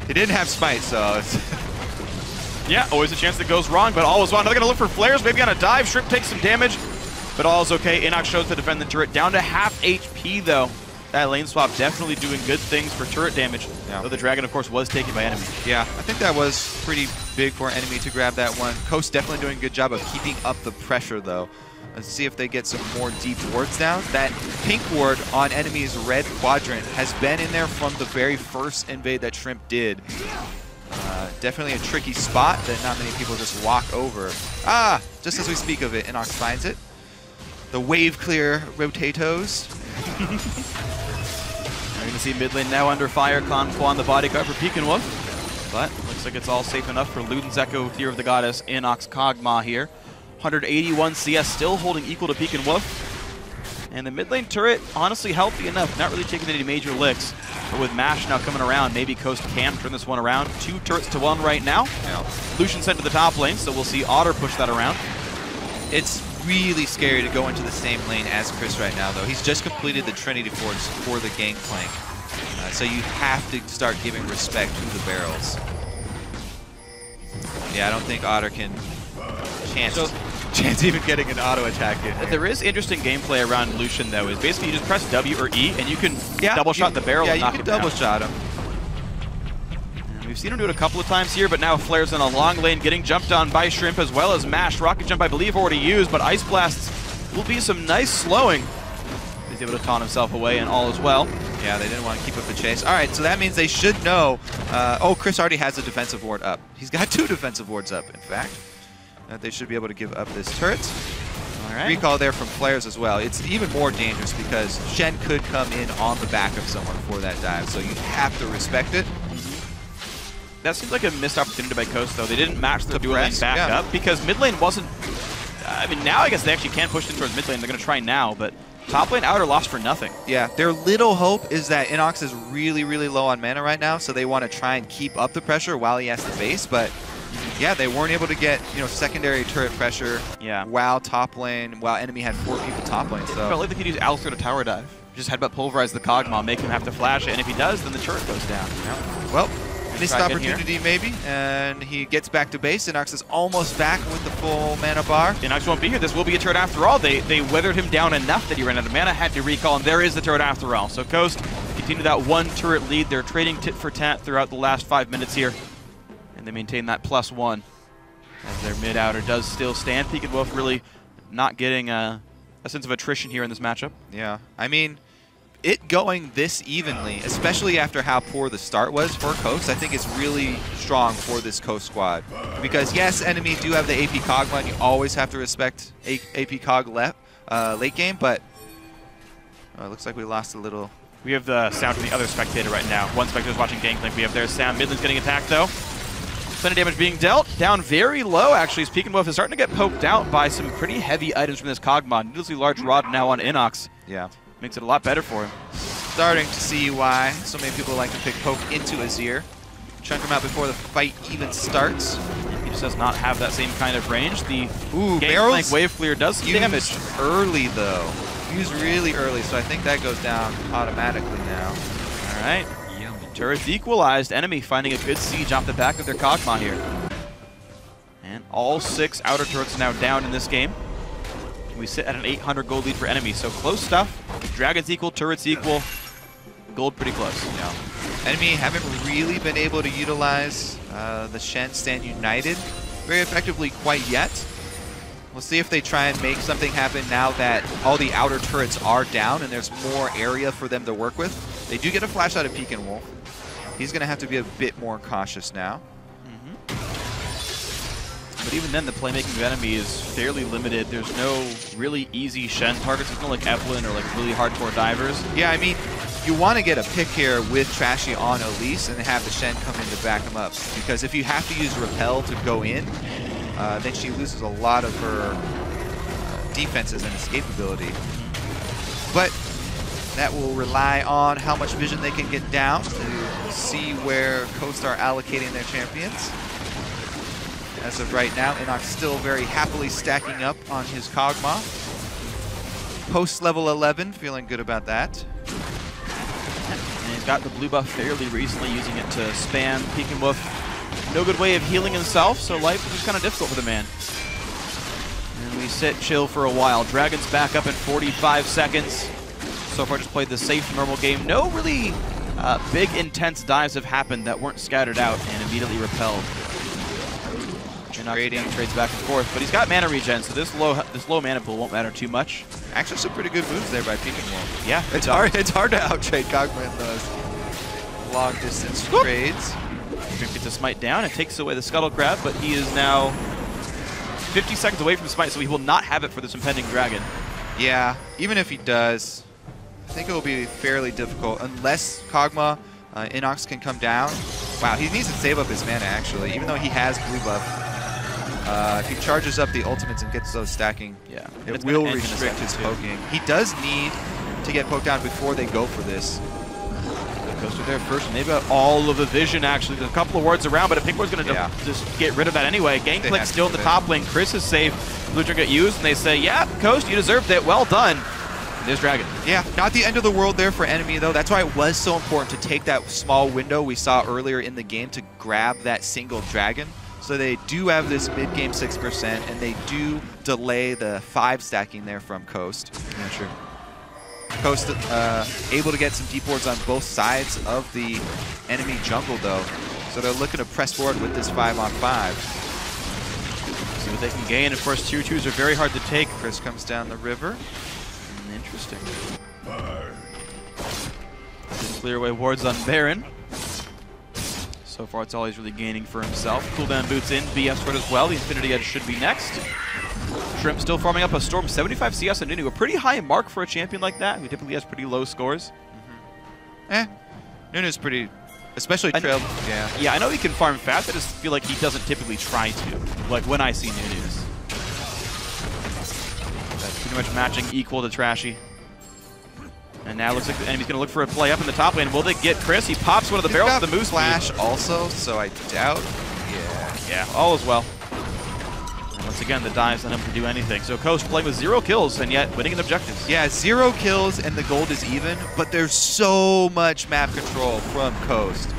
S12: He didn't have smite, so it's...
S11: Yeah, always a chance that goes wrong, but all is well. Now they're going to look for flares, maybe on a dive. Shrimp takes some damage, but all is okay. Inox shows to defend the turret. Down to half HP, though. That lane swap definitely doing good things for turret damage. Yeah. Though the dragon, of course, was taken by Enemy.
S12: Yeah, I think that was pretty big for Enemy to grab that one. Coast definitely doing a good job of keeping up the pressure, though. Let's see if they get some more deep wards down. That pink ward on Enemy's red quadrant has been in there from the very first invade that Shrimp did. Definitely a tricky spot that not many people just walk over. Ah, just as we speak of it, Inox finds it. The wave clear rotatos.
S11: We're going to see mid lane now under fire. Quan the bodyguard for Pekin Wolf. But looks like it's all safe enough for Luden's Echo, Tear of the Goddess, Inox Kog'Maw here. 181 CS still holding equal to Pekin Wolf. And the mid lane turret, honestly healthy enough, not really taking any major licks. But with Mash now coming around, maybe Coast can turn this one around. 2 turrets to 1 right now. Lucian sent to the top lane, so we'll see Otter push that around.
S12: It's really scary to go into the same lane as Chris right now, though. He's just completed the Trinity Force for the Gangplank. So you have to start giving respect to the barrels. Yeah, I don't think Otter can chance even getting an auto attack in here.
S11: There is interesting gameplay around Lucian, though. Is basically you just press W or E, and you can double shot the barrel and knock him down.
S12: Yeah, you can double shot him.
S11: And we've seen him do it a couple of times here, but now Flare's in a long lane, getting jumped on by Shrimp as well as Mash. Rocket Jump, I believe, already used, but Ice Blasts will be some nice slowing. He's able to taunt himself away, and all is well.
S12: Yeah, they didn't want to keep up the chase. All right, so that means they should know. Oh, Chris already has a defensive ward up. He's got 2 defensive wards up, in fact. They should be able to give up this turret.
S11: All right.
S12: Recall there from Flares as well. It's even more dangerous because Shen could come in on the back of someone for that dive, so you have to respect it.
S11: That seems like a missed opportunity by Coast, though. They didn't match the dual lane back up because mid lane wasn't... I mean, now I guess they actually can push in towards mid lane. They're going to try now, but top lane outer lost for nothing.
S12: Yeah, their little hope is that Inox is really, really low on mana right now, so they want to try and keep up the pressure while he has the base, but yeah, they weren't able to get, secondary turret pressure while top lane, while Enemy had 4 people top lane. So
S11: it felt like they could use Alistair to tower dive. Just headbutt pulverize the Kog'Maw, make him have to flash it, and if he does, then the turret goes down.
S12: Well, missed opportunity maybe, and he gets back to base. Inox is almost back with the full mana bar.
S11: Inox won't be here. This will be a turret after all. They weathered him down enough that he ran out of mana, had to recall, and there is the turret after all. So Coast continue that 1 turret lead. They're trading tit for tat throughout the last 5 minutes here, and they maintain that +1 as their mid outer does still stand. Pekin Wolf really not getting a sense of attrition here in this matchup.
S12: Yeah, I mean, it going this evenly, especially after how poor the start was for Coast, I think it's really strong for this Coast squad. Because yes, Enemy do have the AP Kog'Maw, and you always have to respect AP Kog late game, but it looks like we lost a little.
S11: We have the sound from the other spectator right now. One spectator's watching Gangplank. We have their sound. Midland's getting attacked though. Plenty of damage being dealt. Down very low, actually. As Peek and Wolf is starting to get poked out by some pretty heavy items from this Kog'Maw. Needlessly large rod now on Inox.
S12: Yeah.
S11: Makes it a lot better for him.
S12: Starting to see why so many people like to pick Poke into Azir. Chunk him out before the fight even starts.
S11: He just does not have that same kind of range. The
S12: Barrels
S11: wave clear does some damage.
S12: Early though. Used really early, so I think that goes down automatically now.
S11: All right. Turrets equalized. Enemy finding a good siege off the back of their Kog'Maw here. And all 6 outer turrets are now down in this game. We sit at an 800 gold lead for Enemy, so close stuff. Dragons equal, turrets equal. Gold pretty close.
S12: Yeah. Enemy haven't really been able to utilize the Shen stand United very effectively quite yet. We'll see if they try and make something happen now that all the outer turrets are down and there's more area for them to work with. They do get a flash out of Peek and Wolf. He's going to have to be a bit more cautious now.
S11: But even then, the playmaking of Enemy is fairly limited. There's no really easy Shen targets. There's no like Evelyn or like really hardcore divers.
S12: Yeah, I mean, you want to get a pick here with Trashy on Elise and have the Shen come in to back him up. Because if you have to use Repel to go in, then she loses a lot of her defenses and escapability. But that will rely on how much vision they can get down to see where Coast are allocating their champions. As of right now, Inox still very happily stacking up on his Kog'Maw. Post level 11, feeling good about that.
S11: And he's got the blue buff fairly recently, using it to spam Peek and Wolf. No good way of healing himself, so life is just kind of difficult for the man. And we sit chill for a while. Dragon's back up in 45 seconds. So far just played the safe, normal game. No really big, intense dives have happened that weren't scattered out and immediately repelled. Trades back and forth, but he's got mana regen, so this low mana pool won't matter too much.
S12: Actually, some pretty good moves there by Peek and Wolf.
S11: Yeah,
S12: it's hard to outtrade Kog'Maw in those long distance trades.
S11: Grimp gets a smite down and takes away the Scuttle Crab, but he is now 50 seconds away from smite, so he will not have it for this impending dragon.
S12: Yeah, even if he does, I think it will be fairly difficult unless Kog'Maw, Inox can come down. Wow, he needs to save up his mana actually, even though he has blue buff. If he charges up the ultimates and gets those stacking,
S11: yeah,
S12: it will restrict his poking. He does need to get poked down before they go for this.
S11: Goes to there first, and they've got all of the vision actually. There's a couple of wards around, but Pinkwar's going to just get rid of that anyway. Gangplank's still in the top lane. Chris is safe. Blue Dragon got used, and they say, yeah, Coast, you deserved it. Well done. And there's Dragon.
S12: Yeah, not the end of the world there for Enemy, though. That's why it was so important to take that small window we saw earlier in the game to grab that single Dragon. So they do have this mid-game 6%, and they do delay the 5 stacking there from Coast.
S11: Yeah, sure.
S12: Coast able to get some deep wards on both sides of the enemy jungle, though. So they're looking to press forward with this 5-on-5.
S11: See what they can gain. Of course, tier 2s are very hard to take.
S12: Chris comes down the river.
S11: Interesting. Clear away wards on Baron. So far, it's all he's really gaining for himself. Cooldown boots in, BS sword as well. The Infinity Edge should be next. Shrimp still farming up a Storm, 75 CS on Nunu. A pretty high mark for a champion like that, who typically has pretty low scores.
S12: Nunu's pretty, especially Trail.
S11: Yeah, I know he can farm fast. I just feel like he doesn't typically try to. Like when I see Nunu's. That's pretty much matching equal to Trashy. And now it looks like the enemy's going to look for a play up in the top lane. Will they get Chris? He pops one of the barrels of the Moose
S12: Flash also, so I doubt.
S11: Yeah, all is well. And once again, the dives on him to do anything. So Coast playing with 0 kills and yet winning in objectives.
S12: Yeah, 0 kills and the gold is even, but there's so much map control from Coast.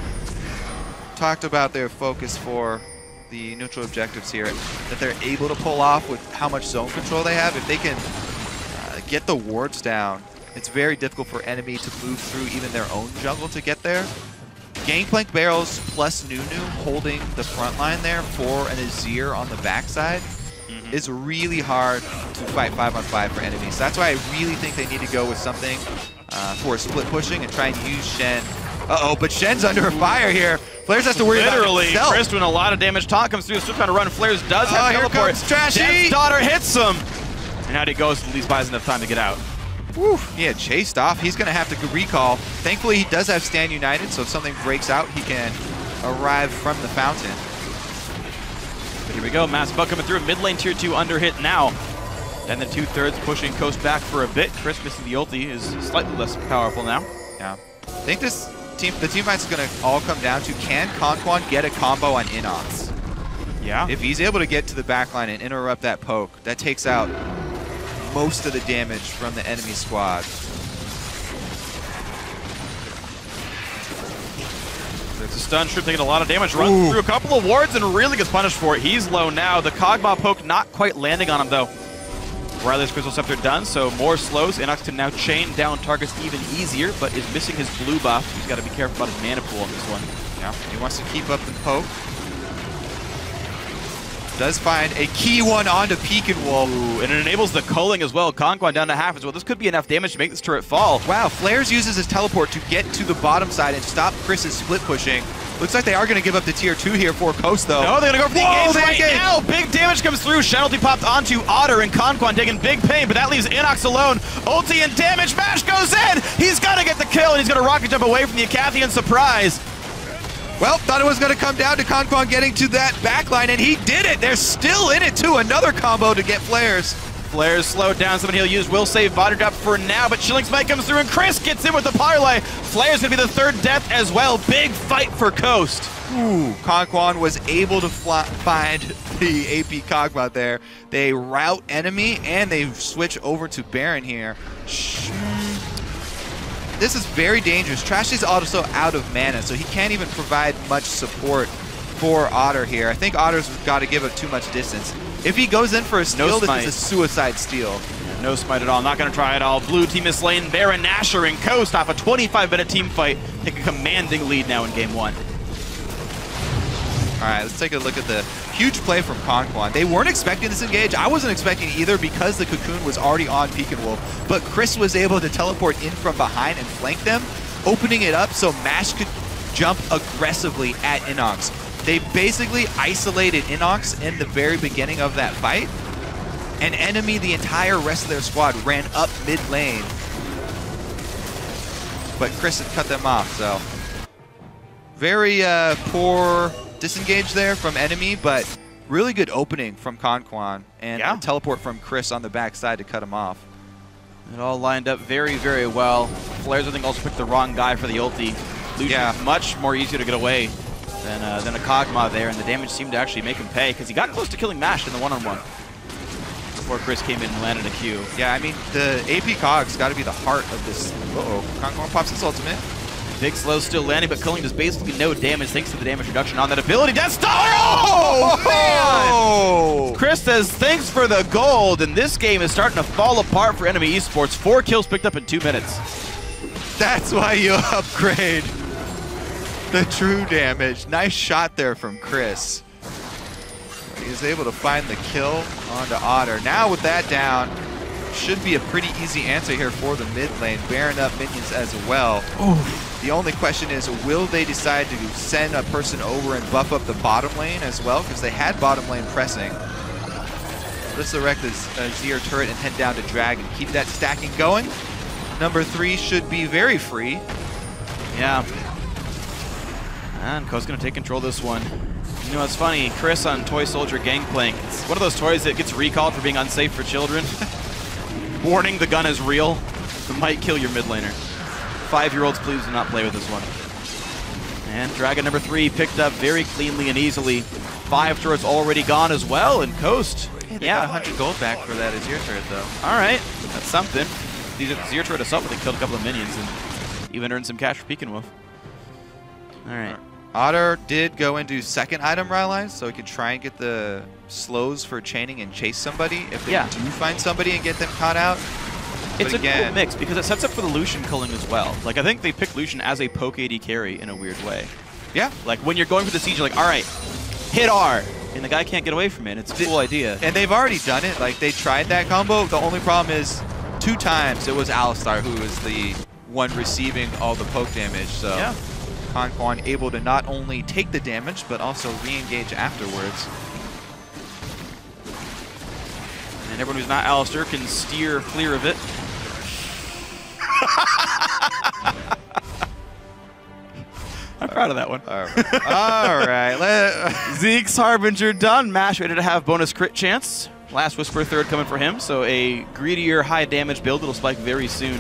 S12: Talked about their focus for the neutral objectives here, that they're able to pull off with how much zone control they have. If they can get the wards down, it's very difficult for Enemy to move through even their own jungle to get there. Gangplank barrels plus Nunu holding the front line there for an Azir on the backside is really hard to fight 5-on-5 for enemies. So that's why I really think they need to go with something for split pushing and try and use Shen. Uh-oh, but Shen's under fire here. Flares has to worry about himself.
S11: Chris doing a lot of damage. Taunt comes through. Still trying to run. Flares does have
S12: here
S11: teleport.
S12: comes Trashy.
S11: Death's daughter hits him. And out he goes. At least buys enough time to get out.
S12: Whew, yeah, chased off. He's going to have to recall. Thankfully, he does have Stand United, so if something breaks out, he can arrive from the fountain.
S11: But here we go. Mass Bug coming through. Mid lane tier 2 under hit now. And then 2/3 pushing Coast back for a bit. Chris missing the ulti is slightly less powerful now.
S12: Yeah. I think this the team fight's going to all come down to, can Conquan get a combo on Inox?
S11: Yeah.
S12: If he's able to get to the backline and interrupt that poke, that takes out most of the damage from the enemy squad.
S11: It's a stun. Shrimp taking a lot of damage. Runs through a couple of wards and really gets punished for it. He's low now. The Kog'Maw poke not quite landing on him, though. Riley's Crystal Scepter done, so more slows. Inox can now chain down targets even easier, but is missing his blue buff. He's got to be careful about his mana pool on this one.
S12: Yeah, he wants to keep up the poke. Does find a key one onto Peekin-Wolf.
S11: And it enables the culling as well. Conquan down to half as well. This could be enough damage to make this turret fall.
S12: Wow, Flares uses his teleport to get to the bottom side and stop Chris's split pushing. Looks like they are going to give up the tier 2 here for Coast, though.
S11: No, they're going to go for the engage right now. Big damage comes through. Shenalty popped onto Otter, and Conquan taking big pain, but that leaves Inox alone. Ulti and damage. Mash goes in. He's got to get the kill, and he's going to rocket jump away from the Acathian surprise.
S12: Well, thought it was going to come down to Conquan getting to that backline, and he did it. They're still in it, too. Another combo to get Flares.
S11: Flares slowed down. Somebody he'll use will save body drop for now, but Chilling's might comes through, and Chris gets in with the parlay. Flares going to be the 3rd death as well. Big fight for Coast.
S12: Ooh, Conquan was able to find the AP Kog'Maw there. They rout enemy, and they switch over to Baron here. This is very dangerous. Trash is also out of mana, so he can't even provide much support for Otter here. I think Otter's got to give up too much distance. If he goes in for a steal, this is a suicide steal.
S11: No smite at all. Not going to try at all. Blue team is slain. Baron, Nashor, and Coast off a 25-minute team fight. Take a commanding lead now in game 1.
S12: All right, let's take a look at the huge play from Conquan. They weren't expecting this engage. I wasn't expecting either because the Cocoon was already on Peekin-Wolf, but Chris was able to teleport in from behind and flank them, opening it up so Mash could jump aggressively at Inox. They basically isolated Inox in the very beginning of that fight, and Enemy, the entire rest of their squad, ran up mid lane. But Chris had cut them off, so very poor disengage there from Enemy, but really good opening from Conquan, and a teleport from Chris on the backside to cut him off.
S11: It all lined up very, very well. Flares, I think, also picked the wrong guy for the ulti. Lucian's much more easier to get away than a Kog'Maw there, and the damage seemed to actually make him pay, because he got close to killing Mash in the one-on-one before Chris came in and landed a Q.
S12: Yeah, I mean, the AP Cog's got to be the heart of this. Uh-oh, Conquan pops his ultimate.
S11: Big slow still landing, but culling does basically no damage thanks to the damage reduction on that ability. Death Star! Oh, man! Chris says, thanks for the gold, and this game is starting to fall apart for Enemy Esports. 4 kills picked up in 2 minutes.
S12: That's why you upgrade the true damage. Nice shot there from Chris. He's able to find the kill onto Otter. Now with that down, should be a pretty easy answer here for the mid lane. Baron up minions as well. Oof. The only question is, will they decide to send a person over and buff up the bottom lane as well? Because they had bottom lane pressing. Let's direct the Zir turret and head down to drag and keep that stacking going. Number 3 should be very free.
S11: Yeah. And Coast's going to take control of this one. You know, it's funny, Chris on Toy Soldier Gangplank, it's one of those toys that gets recalled for being unsafe for children. Warning, the gun is real. It might kill your mid laner. 5-year-olds, please do not play with this one. And Dragon number 3 picked up very cleanly and easily. 5 turrets already gone as well, and Coast.
S12: Hey, they got 100 gold back for that Azir turret, though.
S11: All right, that's something. These Azir turret us up, but they killed a couple of minions and even earned some cash for Peekin-Wolf. All right.
S12: Otter did go into 2nd item rally, so he could try and get the slows for chaining and chase somebody if they do find somebody and get them caught out.
S11: It's a cool mix because it sets up for the Lucian culling as well. Like, I think they picked Lucian as a poke AD carry in a weird way.
S12: Yeah.
S11: Like, when you're going for the siege, you're like, all right, hit R, and the guy can't get away from it. It's a cool idea.
S12: And they've already done it. Like, they tried that combo. The only problem is 2 times it was Alistar who was the one receiving all the poke damage. So
S11: Yeah.
S12: Conquan able to not only take the damage, but also re-engage afterwards.
S11: And everyone who's not Alistair can steer clear of it. I'm proud of that one.
S12: All right. All right.
S11: Zeke's Harbinger done. Mash ready to have bonus crit chance. Last Whisper third coming for him, so a greedier high damage build that'll spike very soon.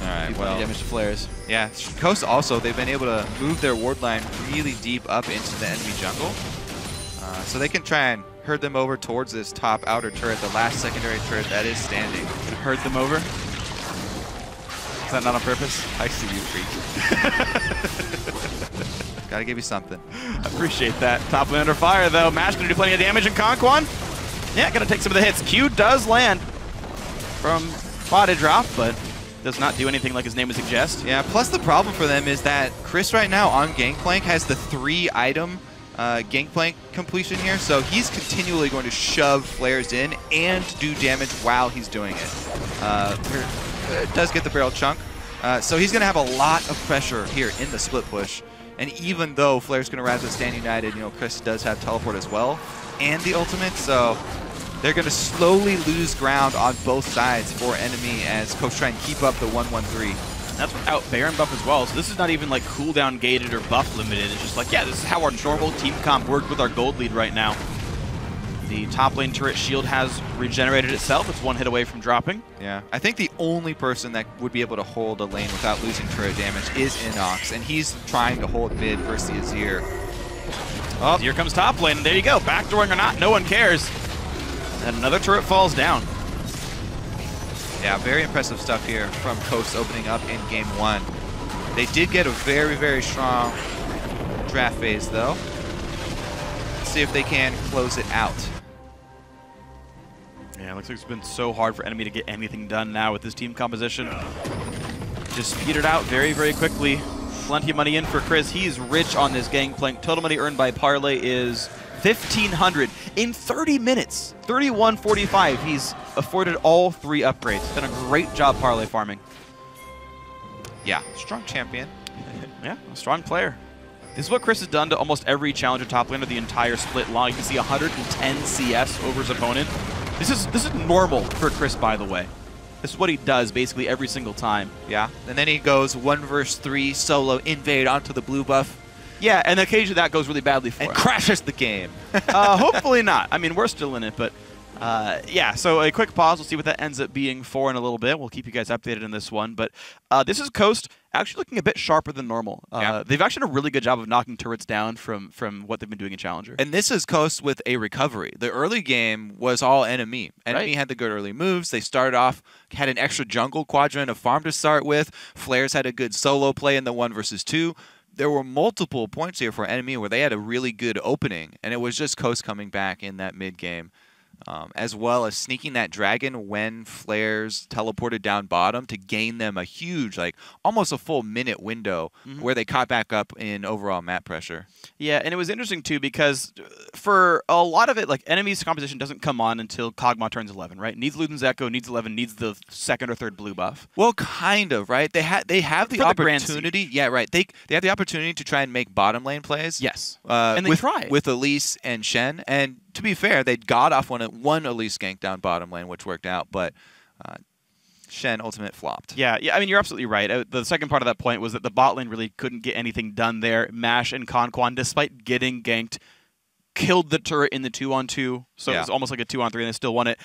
S12: All right,
S11: well, damage to flares.
S12: Yeah, Coast also, they've been able to move their ward line really deep up into the enemy jungle. So they can try and herd them over towards this top outer turret, the last secondary turret that is standing.
S11: Herd them over? Is that not on purpose?
S12: I see you, freak. Gotta give you something.
S11: I appreciate that. Top lane under fire, though. Mash gonna do plenty of damage, and Conquan, yeah, gonna take some of the hits. Q does land from body drop, but does not do anything like his name would suggest.
S12: Yeah, plus the problem for them is that Chris right now on Gangplank has the 3-item Gangplank completion here, so he's continually going to shove flares in and do damage while he's doing it. Does get the barrel chunk, so he's going to have a lot of pressure here in the split push. And even though Flare's going to rise with Stand United, you know, Chris does have teleport as well and the ultimate, so they're going to slowly lose ground on both sides for NME as Coach try and keep up the 1-1-3.
S11: That's without Baron buff as well, so this is not even like cooldown gated or buff limited. It's just like, yeah, this is how our normal team comp worked with our gold lead right now. The top lane turret shield has regenerated itself. It's one hit away from dropping.
S12: Yeah, I think the only person that would be able to hold a lane without losing turret damage is Inox, and he's trying to hold mid versus the Azir.
S11: Oh, here comes top lane, and there you go. Backdooring or not, no one cares. And another turret falls down.
S12: Yeah, very impressive stuff here from Coast opening up in game 1. They did get a very, very strong draft phase, though. Let's see if they can close it out.
S11: Yeah, it looks like it's been so hard for Enemy to get anything done now with this team composition. Just petered out very, very quickly. Plenty of money in for Chris. He's rich on this Gangplank. Total money earned by Parlay is 1,500 in 30 minutes. 31.45. He's afforded all 3 upgrades. Done a great job Parlay farming.
S12: Yeah, strong champion.
S11: Yeah, a strong player. This is what Chris has done to almost every challenger top laner the entire split long. You can see 110 CS over his opponent. This is normal for Chris, by the way. This is what he does basically every single time.
S12: Yeah, and then he goes 1 versus 3 solo invade onto the blue buff.
S11: Yeah, and occasionally that goes really badly for him.
S12: And crashes the game.
S11: Hopefully not. I mean, we're still in it, but yeah, so a quick pause. We'll see what that ends up being for in a little bit. We'll keep you guys updated on this one. But this is Coast actually looking a bit sharper than normal.
S12: Yeah.
S11: They've actually done a really good job of knocking turrets down from what they've been doing in Challenger.
S12: And this is Coast with a recovery. The early game was all NME. NME had the good early moves. They started off, had an extra jungle quadrant of farm to start with. Flares had a good solo play in the 1 versus 2. There were multiple points here for NME where they had a really good opening, and it was just Coast coming back in that mid game. As well as sneaking that dragon when Flares teleported down bottom to gain them a huge, like almost a full minute window where they caught back up in overall map pressure.
S11: Yeah, and it was interesting too because for a lot of it, like Enemy's composition doesn't come on until Kog'Maw turns 11, right? Needs Luden's Echo, needs 11, needs the 2nd or 3rd blue buff.
S12: Well, kind of, right? They have the opportunity. Yeah, right. They have the opportunity to try and make bottom lane plays.
S11: Yes,
S12: and they try with Elise and Shen. And to be fair, they got off one Elise gank down bottom lane, which worked out, but Shen ultimate flopped.
S11: Yeah, I mean, you're absolutely right. The second part of that point was that the bot lane really couldn't get anything done there. Mash and Conquan, despite getting ganked, killed the turret in the 2-on-2, so it was almost like a 2-on-3, and they still won it.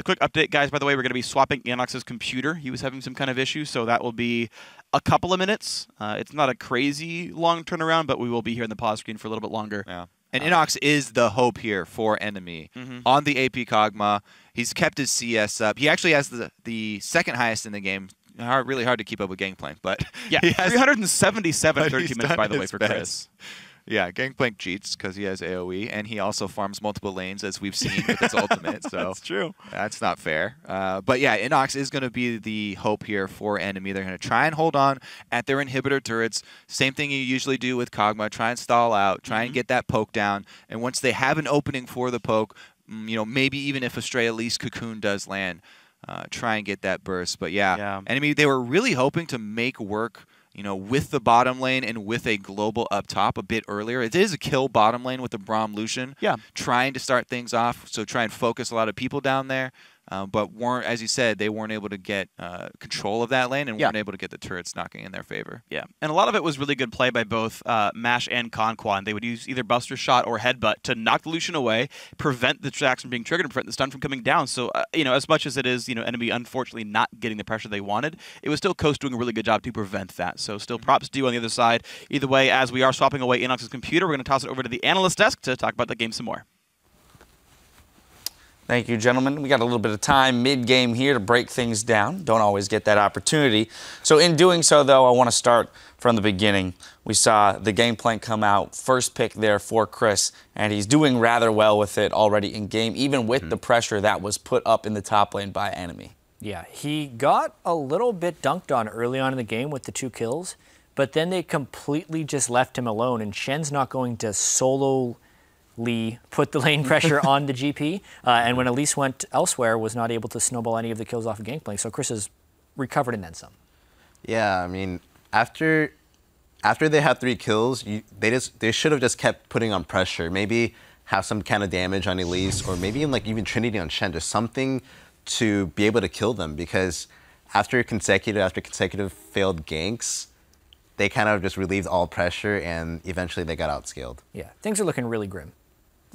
S11: Quick update, guys, by the way, we're going to be swapping Inox's computer. He was having some kind of issue, so that will be a couple of minutes. It's not a crazy long turnaround, but we will be here in the pause screen for a little bit longer.
S12: Yeah. And Inox is the hope here for NME. On the AP Kog'Maw, he's kept his CS up. He actually has the 2nd highest in the game. Really hard to keep up with Gangplank, but
S11: yeah, 377 30 minutes, by the way, for Chris.
S12: Yeah, Gangplank cheats because he has AoE, and he also farms multiple lanes, as we've seen with his ultimate. So
S11: that's true.
S12: That's not fair. But yeah, Inox is going to be the hope here for NME. They're going to try and hold on at their inhibitor turrets. Same thing you usually do with Kog'Maw. Try and stall out. Try and get that poke down. And once they have an opening for the poke, you know, maybe even if a stray Elise Cocoon does land, try and get that burst. But yeah, NME, they were really hoping to make work, with the bottom lane and with a global up top a bit earlier. It is a kill bottom lane with the Braum Lucian.
S11: Yeah.
S12: Trying to start things off, so try and focus a lot of people down there. But weren't, as you said, they weren't able to get control of that lane and weren't able to get the turrets knocking in their favor.
S11: Yeah, and a lot of it was really good play by both Mash and Conquan. They would use either Buster Shot or Headbutt to knock the Lucian away, prevent the tracks from being triggered, and prevent the stun from coming down. So, as much as it is, enemy unfortunately not getting the pressure they wanted, it was still Coast doing a really good job to prevent that. So still props due on the other side. Either way, as we are swapping away Inox's computer, we're going to toss it over to the analyst desk to talk about the game some more.
S8: Thank you, gentlemen. We got a little bit of time mid-game here to break things down. Don't always get that opportunity. So in doing so, though, I want to start from the beginning. We saw the game plan come out, first pick there for Chris, and he's doing rather well with it already in game, even with the pressure that was put up in the top lane by NME.
S9: Yeah, he got a little bit dunked on early on in the game with the 2 kills, but then they completely just left him alone, and Shen's not going to solo put the lane pressure on the GP, and when Elise went elsewhere, was not able to snowball any of the kills off of Gangplank. So Chris has recovered and then some.
S10: Yeah, I mean, after they had 3 kills, they should have just kept putting on pressure. Maybe have some kind of damage on Elise, or maybe even Trinity on Shen, just something to be able to kill them. Because after consecutive failed ganks, they kind of just relieved all pressure, and eventually they got outscaled.
S9: Yeah, things are looking really grim.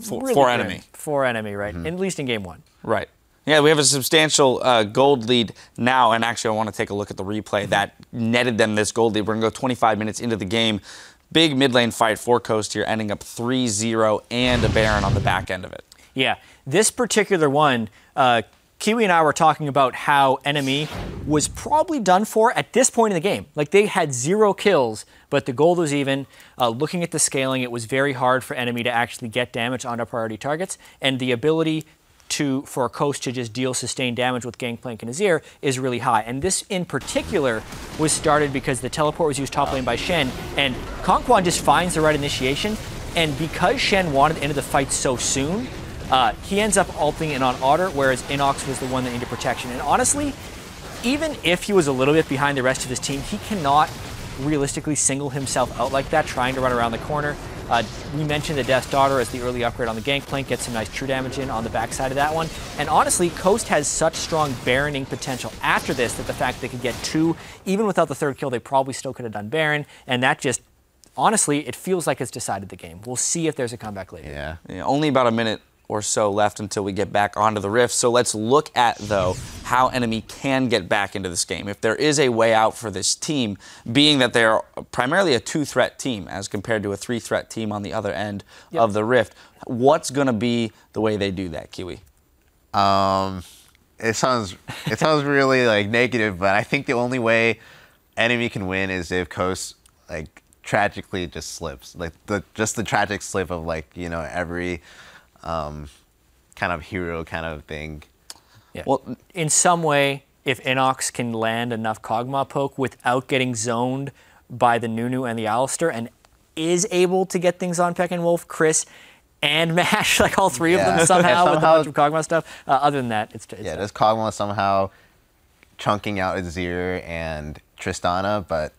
S8: For NME.
S9: For NME, right? At least in game 1.
S8: Right. Yeah, we have a substantial gold lead now, and actually I want to take a look at the replay that netted them this gold lead. We're going to go 25 minutes into the game. Big mid lane fight for Coast here, ending up 3-0 and a Baron on the back end of it.
S9: Yeah, this particular one, Kiwi and I were talking about how NME was probably done for at this point in the game. Like, they had 0 kills, but the gold was even. Looking at the scaling, it was very hard for NME to actually get damage onto priority targets, and the ability for Coast to just deal sustained damage with Gangplank and Azir is really high. And this in particular was started because the teleport was used top lane by Shen, and Conquan just finds the right initiation, and because Shen wanted to end the fight so soon, he ends up ulting in on Otter, whereas Inox was the one that needed protection. And honestly, even if he was a little bit behind the rest of his team, he cannot realistically single himself out like that, trying to run around the corner. We mentioned the Death's Daughter as the early upgrade on the Gangplank, get some nice true damage in on the backside of that one. And honestly, Coast has such strong Baroning potential after this that the fact they could get 2, even without the 3rd kill, they probably still could have done Baron. And that just, honestly, it feels like it's decided the game. We'll see if there's a comeback later.
S8: Yeah, only about a minute or so left until we get back onto the Rift. So let's look at, though, how NME can get back into this game. If there is a way out for this team, being that they are primarily a 2-threat team as compared to a 3-threat team on the other end of the Rift, what's going to be the way they do that, Kiwi?
S10: It sounds really negative, but I think the only way NME can win is if Coast tragically just slips, just the tragic slip of every kind of hero kind of thing.
S9: Yeah. Well, in some way, if Inox can land enough Kog'Maw poke without getting zoned by the Nunu and the Alistair, and is able to get things on Peck and Wolf, Chris, and Mash, all 3 of them somehow with a bunch of Kog'Maw stuff. Other than that, it's
S10: there's Kog'Maw somehow chunking out Azir and Tristana, but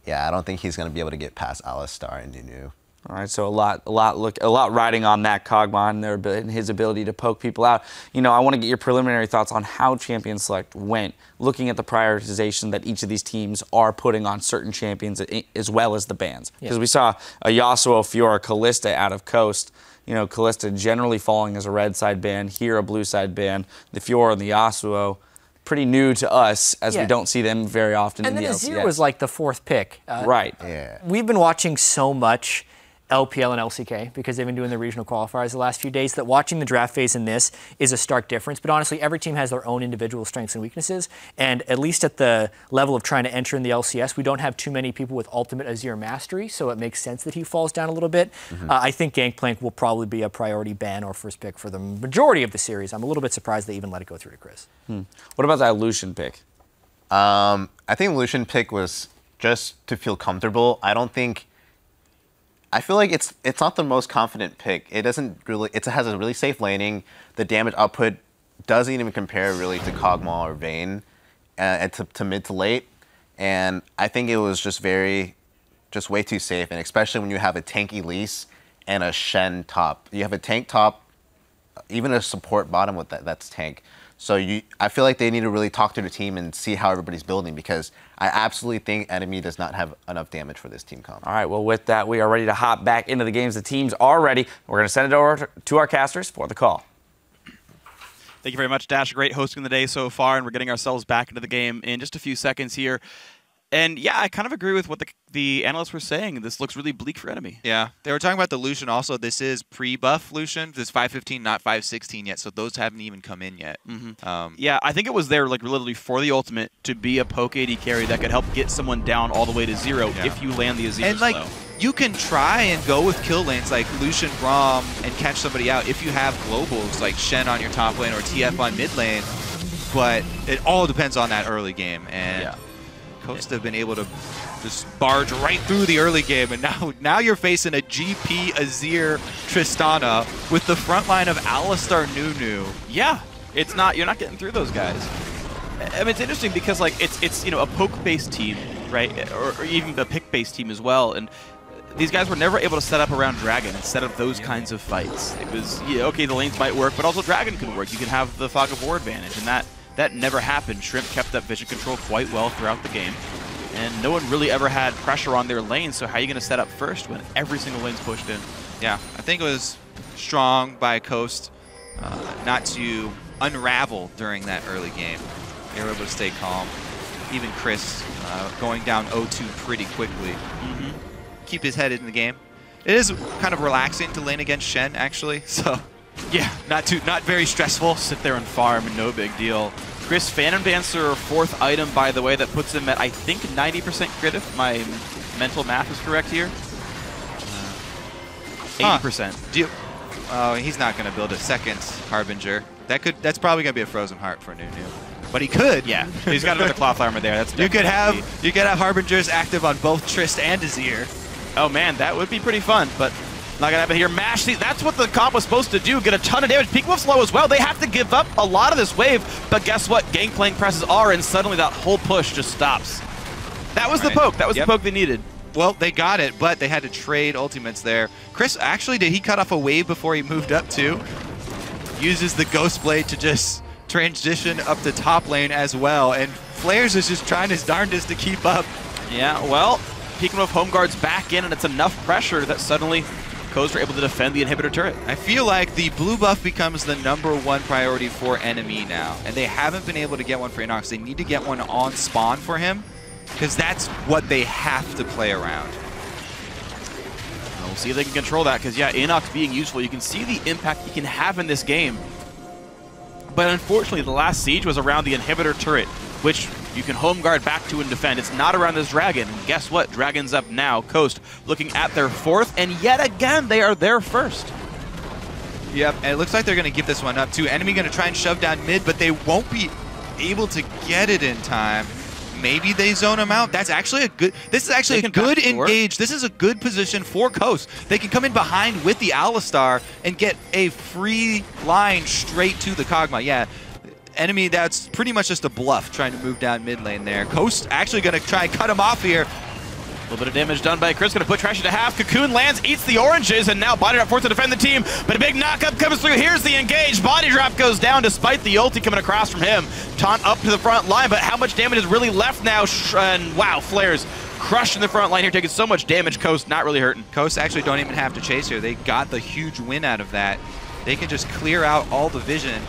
S10: yeah, I don't think he's going to be able to get past Alistar and Nunu.
S8: All right, so a lot riding on that Kog'Maw and his ability to poke people out. I want to get your preliminary thoughts on how Champion Select went, looking at the prioritization that each of these teams are putting on certain champions as well as the bans. Because we saw a Yasuo, Fiora, Kalista out of Coast. Kalista generally falling as a red side ban, here a blue side ban. The Fiora and the Yasuo, pretty new to us, as we don't see them very often in the LCS.
S9: And then Azir was like the 4th pick.
S8: Right.
S10: Yeah.
S9: We've been watching so much LPL and LCK because they've been doing the regional qualifiers the last few days, that watching the draft phase in this is a stark difference. But honestly, every team has their own individual strengths and weaknesses, and at least at the level of trying to enter in the LCS, we don't have too many people with ultimate Azir mastery, so it makes sense that he falls down a little bit. I think Gangplank will probably be a priority ban or first pick for the majority of the series. I'm a little bit surprised they even let it go through to Chris.
S8: What about that Lucian pick?
S10: I think Lucian pick was just to feel comfortable. I feel like it's not the most confident pick. It has a really safe laning. The damage output doesn't even compare really to Kog'Maw or Vayne, and to mid to late. And I think it was just way too safe, and especially when you have a tank Elise and a Shen top. You have a tank top, even a support bottom with that's tank. So I feel like they need to really talk to the team and see how everybody's building, because I absolutely think NME does not have enough damage for this team comp.
S8: All right, well, with that, we are ready to hop back into the games. The teams are ready. We're going to send it over to our casters for the call.
S11: Thank you very much, Dash. Great hosting the day so far, and we're getting ourselves back into the game in just a few seconds here. And yeah, I kind of agree with what the analysts were saying. This looks really bleak for Enemy.
S12: Yeah, they were talking about the Lucian also. This is pre-buff Lucian. This is 515, not 516 yet, so those haven't even come in yet.
S11: Yeah, I think it was there like literally for the ultimate to be a poke AD carry that could help get someone down all the way to 0 if you land the Azir
S12: And like,
S11: slow.
S12: you can try and go with kill lanes like Lucian, Braum, and catch somebody out if you have globals like Shen on your top lane or TF on mid lane, but it all depends on that early game. And Coast have been able to just barge right through the early game, and now you're facing a GP, Azir, Tristana with the front line of Alistar, Nunu.
S11: Yeah, you're not getting through those guys. I mean, it's interesting because like it's you know, a poke-based team, right, or even a pick-based team as well, and these guys were never able to set up around Dragon and set up those kinds of fights. It was, yeah, okay, the lanes might work, but also Dragon could work. You can have the Fog of War advantage, and that never happened. Shrimp kept up vision control quite well throughout the game, and no one really ever had pressure on their lane, so how are you going to set up first when every single lane's pushed in?
S12: Yeah, I think it was strong by Coast not to unravel during that early game. They were able to stay calm. Even Chris going down 0-2 pretty quickly. Keep his head in the game. It is kind of relaxing to lane against Shen, actually, so...
S11: Yeah, not very stressful. Sit there and farm, and no big deal. Chris, Phantom Dancer, 4th item, by the way, that puts him at, I think, 90% crit, if my mental math is correct here. 80%.
S12: Oh, he's not going to build a second Harbinger. That's probably going to be a Frozen Heart for Nunu. But he could.
S11: Yeah, he's got another Cloth Armor there. That's
S12: you could have Harbingers active on both Trist and Azir.
S11: Oh man, that would be pretty fun, but not gonna happen here. Mash, see, that's what the comp was supposed to do, get a ton of damage. Peak Wolf's low as well. They have to give up a lot of this wave, but guess what? Gangplank presses R, and suddenly that whole push just stops. That was the poke. That was the poke they needed.
S12: Well, they got it, but they had to trade ultimates there. Chris, actually, did he cut off a wave before he moved up too? Uses the Ghost Blade to just transition up the top lane as well, and Flares is just trying his darndest to keep up.
S11: Yeah, well, Peeking Wolf home guards back in, and it's enough pressure that suddenly Coast are able to defend the inhibitor turret.
S12: I feel like the blue buff becomes the #1 priority for NME now, and they haven't been able to get one for Inox. They need to get one on spawn for him, because that's what they have to play around.
S11: We'll see if they can control that, because yeah, Inox being useful, you can see the impact he can have in this game. But unfortunately, the last siege was around the inhibitor turret, which you can home guard back to and defend. It's not around this Dragon. And guess what? Dragon's up now. Coast looking at their 4th, and yet again, they are there first.
S12: Yep, and it looks like they're going to give this one up too. Enemy going to try and shove down mid, but they won't be able to get it in time. Maybe they zone him out. That's actually a good... This is actually a good engage. This is a good position for Coast. They can come in behind with the Alistar and get a free line straight to the Kog'Maw. Yeah, Enemy, that's pretty much just a bluff trying to move down mid lane there. Coast actually going to try and cut him off here.
S11: A little bit of damage done by Chris, going to put Trash into half. Cocoon lands, eats the oranges, and now Body Drop forced to defend the team. But a big knockup comes through. Here's the engage. Body Drop goes down despite the ulti coming across from him. Taunt up to the front line, but how much damage is really left now? And wow, Flares crushed in the front line here, taking so much damage. Coast not really hurting.
S12: Coast actually don't even have to chase here. They got the huge win out of that. They can just clear out all the vision.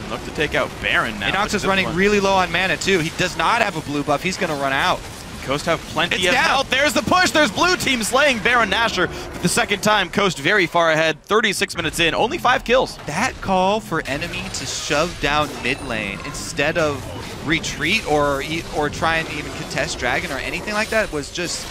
S11: Look to take out Baron now.
S12: Inox is running really low on mana too. He does not have a blue buff. He's going to run out.
S11: Coast have plenty of health. There's the push. There's blue team slaying Baron Nashor for the 2nd time. Coast very far ahead. 36 minutes in. Only 5 kills.
S12: That call for Enemy to shove down mid lane instead of retreat or try and even contest Dragon or anything like that was just...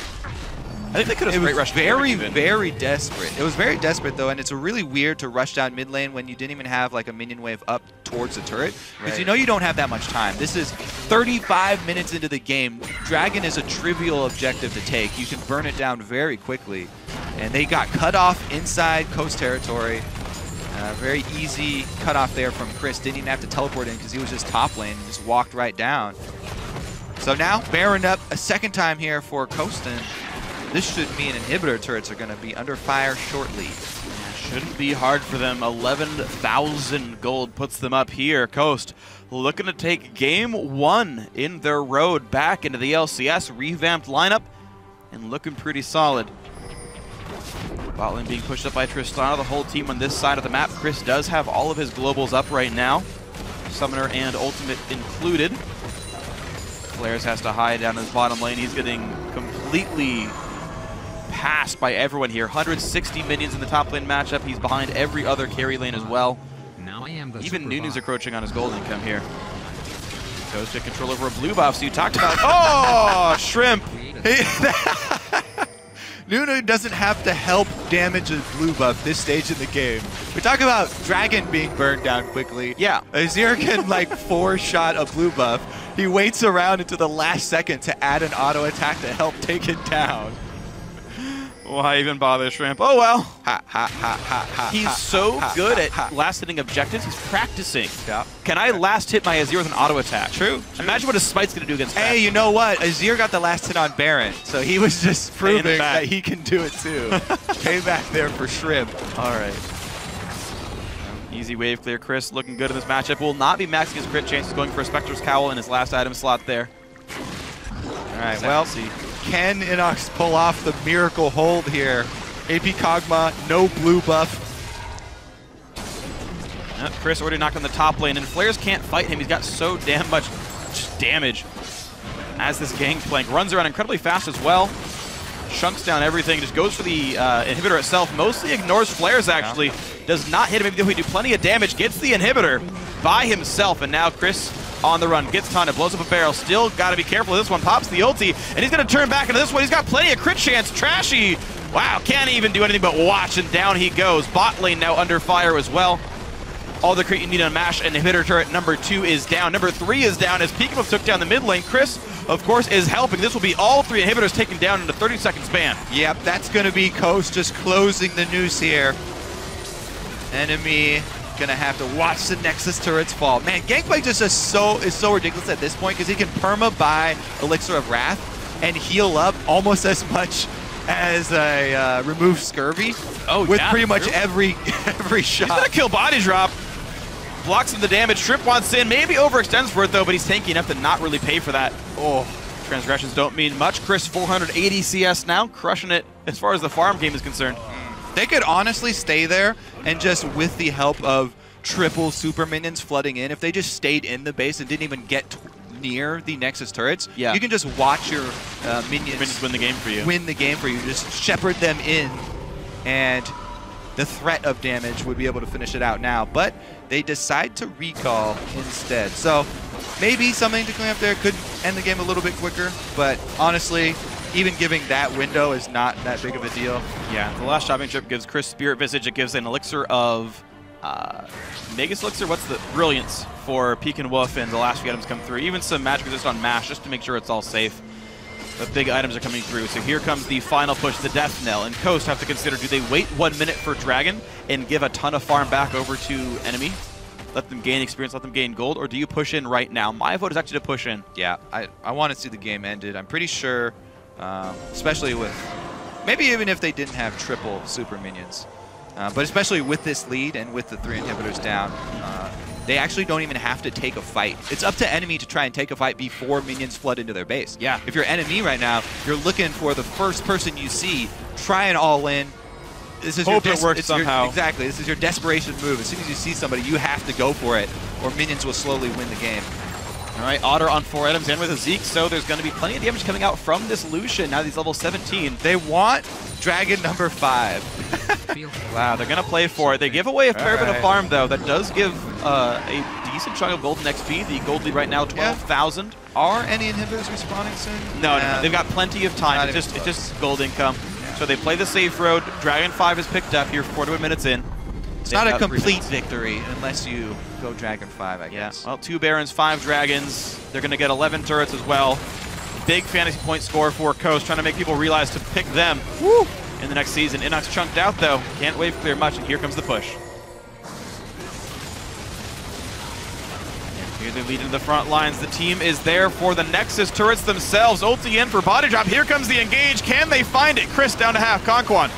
S11: I think they could have straight rushed.
S12: Very desperate. It was very desperate though, and it's really weird to rush down mid lane when you didn't even have like a minion wave up towards the turret, because you know you don't have that much time. This is 35 minutes into the game. Dragon is a trivial objective to take. You can burn it down very quickly, and they got cut off inside Coast territory. Very easy cutoff there from Chris. Didn't even have to teleport in because he was just top lane and just walked right down. So now Baron up a second time here for Coastin. This should mean inhibitor turrets are going to be under fire shortly.
S11: Shouldn't be hard for them. 11,000 gold puts them up here. Coast looking to take game 1 in their road back into the LCS. Revamped lineup and looking pretty solid. Bot lane being pushed up by Tristana. The whole team on this side of the map. Chris does have all of his globals up right now. Summoner and Ultimate included. Flares has to hide down his bottom lane. He's getting completely passed by everyone here. 160 minions in the top lane matchup. He's behind every other carry lane as well.
S14: Now I am the
S11: Even Nunu's encroaching on his gold income here. Goes to control over a blue buff. So you talked about Shrimp.
S12: Nunu doesn't have to help damage a blue buff this stage in the game. We talk about Dragon being burned down quickly.
S11: Yeah.
S12: Azir can like 4-shot a blue buff. He waits around until the last second to add an auto attack to help take it down.
S11: Why even bother, Shrimp? Oh well.
S12: Ha ha ha ha ha.
S11: He's so good at last hitting objectives. He's practicing.
S12: Yeah.
S11: Can I last hit my Azir with an auto attack? True. Imagine what his Smite's going to do against that.
S12: Hey, you know what? Azir got the last hit on Baron, so he was just proving that he can do it too. Payback there for Shrimp.
S11: All right. Easy wave clear. Chris looking good in this matchup. Will not be maxing his crit chances, going for a Spectre's Cowl in his last item slot there.
S12: All right, well, can Inox pull off the miracle hold here? AP Kog'Maw, no blue buff.
S11: Chris already knocked on the top lane, and Flares can't fight him. He's got so damn much damage as this Gangplank runs around incredibly fast as well. Chunks down everything, just goes for the inhibitor itself. Mostly ignores Flares, actually. Does not hit him, even though he do plenty of damage. Gets the inhibitor by himself, and now Chris on the run. Gets taunted, blows up a barrel. Still got to be careful of this one. Pops the ulti, and he's going to turn back into this one. He's got plenty of crit chance. Trashy. Wow, can't even do anything but watch, and down he goes. Bot lane now under fire as well. All the crit you need on Mash, and inhibitor turret number 2 is down. Number 3 is down as Peekaboo took down the mid lane. Chris, of course, is helping. This will be all 3 inhibitors taken down in a 30-second span.
S12: Yep, that's going to be Coast just closing the noose here. NME gonna have to watch the Nexus turrets fall. Man, Gangplank just is so ridiculous at this point because he can perma buy Elixir of Wrath and heal up almost as much as a remove Scurvy with pretty much every shot.
S11: He's gonna kill body drop. Blocks him the damage. Shrimp wants in, maybe overextends for it though, but he's tanky enough to not really pay for that. Oh, transgressions don't mean much. Chris 480 CS now, crushing it as far as the farm game is concerned.
S12: They could honestly stay there and just with the help of triple super minions flooding in, if they just stayed in the base and didn't even get near the Nexus turrets, you can just watch your minions
S11: win the game for you.
S12: Just shepherd them in, and the threat of damage would be able to finish it out now. But they decide to recall instead. So maybe something to clean up there could end the game a little bit quicker, but honestly, even giving that window is not that big of a deal.
S11: Yeah, the last shopping trip gives Chris Spirit Visage. It gives an elixir of Magus Elixir. What's the Brilliance for Peek and Wolf, and the last few items come through. Even some magic resist on Mash just to make sure it's all safe. The big items are coming through. So here comes the final push, the Death Knell. And Coast have to consider, do they wait 1 minute for Dragon and give a ton of farm back over to NME? Let them gain experience, let them gain gold, or do you push in right now? My vote is actually to push in.
S12: Yeah, I want to see the game ended. I'm pretty sure, especially with, maybe even if they didn't have triple super minions, but especially with this lead and with the 3 inhibitors down, they actually don't even have to take a fight. It's up to NME to try and take a fight before minions flood into their base.
S11: Yeah.
S12: If you're NME right now, you're looking for the first person you see, try and all in. This is
S11: Hope it works somehow.
S12: Exactly. This is your desperation move. As soon as you see somebody, you have to go for it, or minions will slowly win the game.
S11: All right, Otter on 4 items and with a Zeke, so there's going to be plenty of damage coming out from this Lucian. Now he's level 17.
S12: They want Dragon number 5.
S11: Wow, they're going to play for it. They give away a fair bit of farm, though. That does give a decent chunk of golden XP. The gold lead right now, 12,000.
S12: Are any inhibitors respawning soon?
S11: No, they've got plenty of time. It's just gold income. So they play the safe road. Dragon 5 is picked up here 41 minutes in.
S12: It's not a complete victory unless you go Dragon 5, I guess.
S11: Well, 2 Barons, 5 Dragons. They're going to get 11 turrets as well. Big fantasy point score for Coast, trying to make people realize to pick them in the next season. Inox chunked out, though. Can't wave clear much, and here comes the push. Here they lead into the front lines. The team is there for the Nexus turrets themselves. Ulti in for body drop. Here comes the engage. Can they find it? Chris down to half. Conquan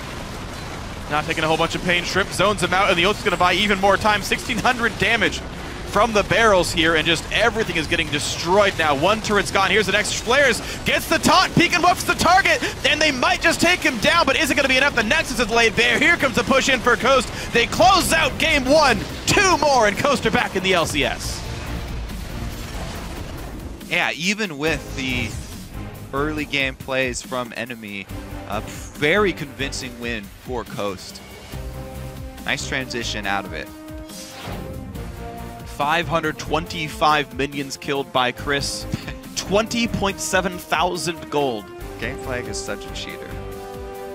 S11: not taking a whole bunch of pain. Shrimp zones him out, and the ulti's going to buy even more time. 1,600 damage from the barrels here, and just everything is getting destroyed now. One turret's gone. Here's the next. Flares gets the taunt. Peek and whoops the target, and they might just take him down, but is it going to be enough? The Nexus is laid bare. Here comes the push in for Coast. They close out game one. 2 more, and Coast are back in the LCS.
S12: Yeah, even with the early game plays from NME, a very convincing win for Coast. Nice transition out of it.
S11: 525 minions killed by Chris. 20.7 thousand gold.
S12: Gangplank is such a cheater.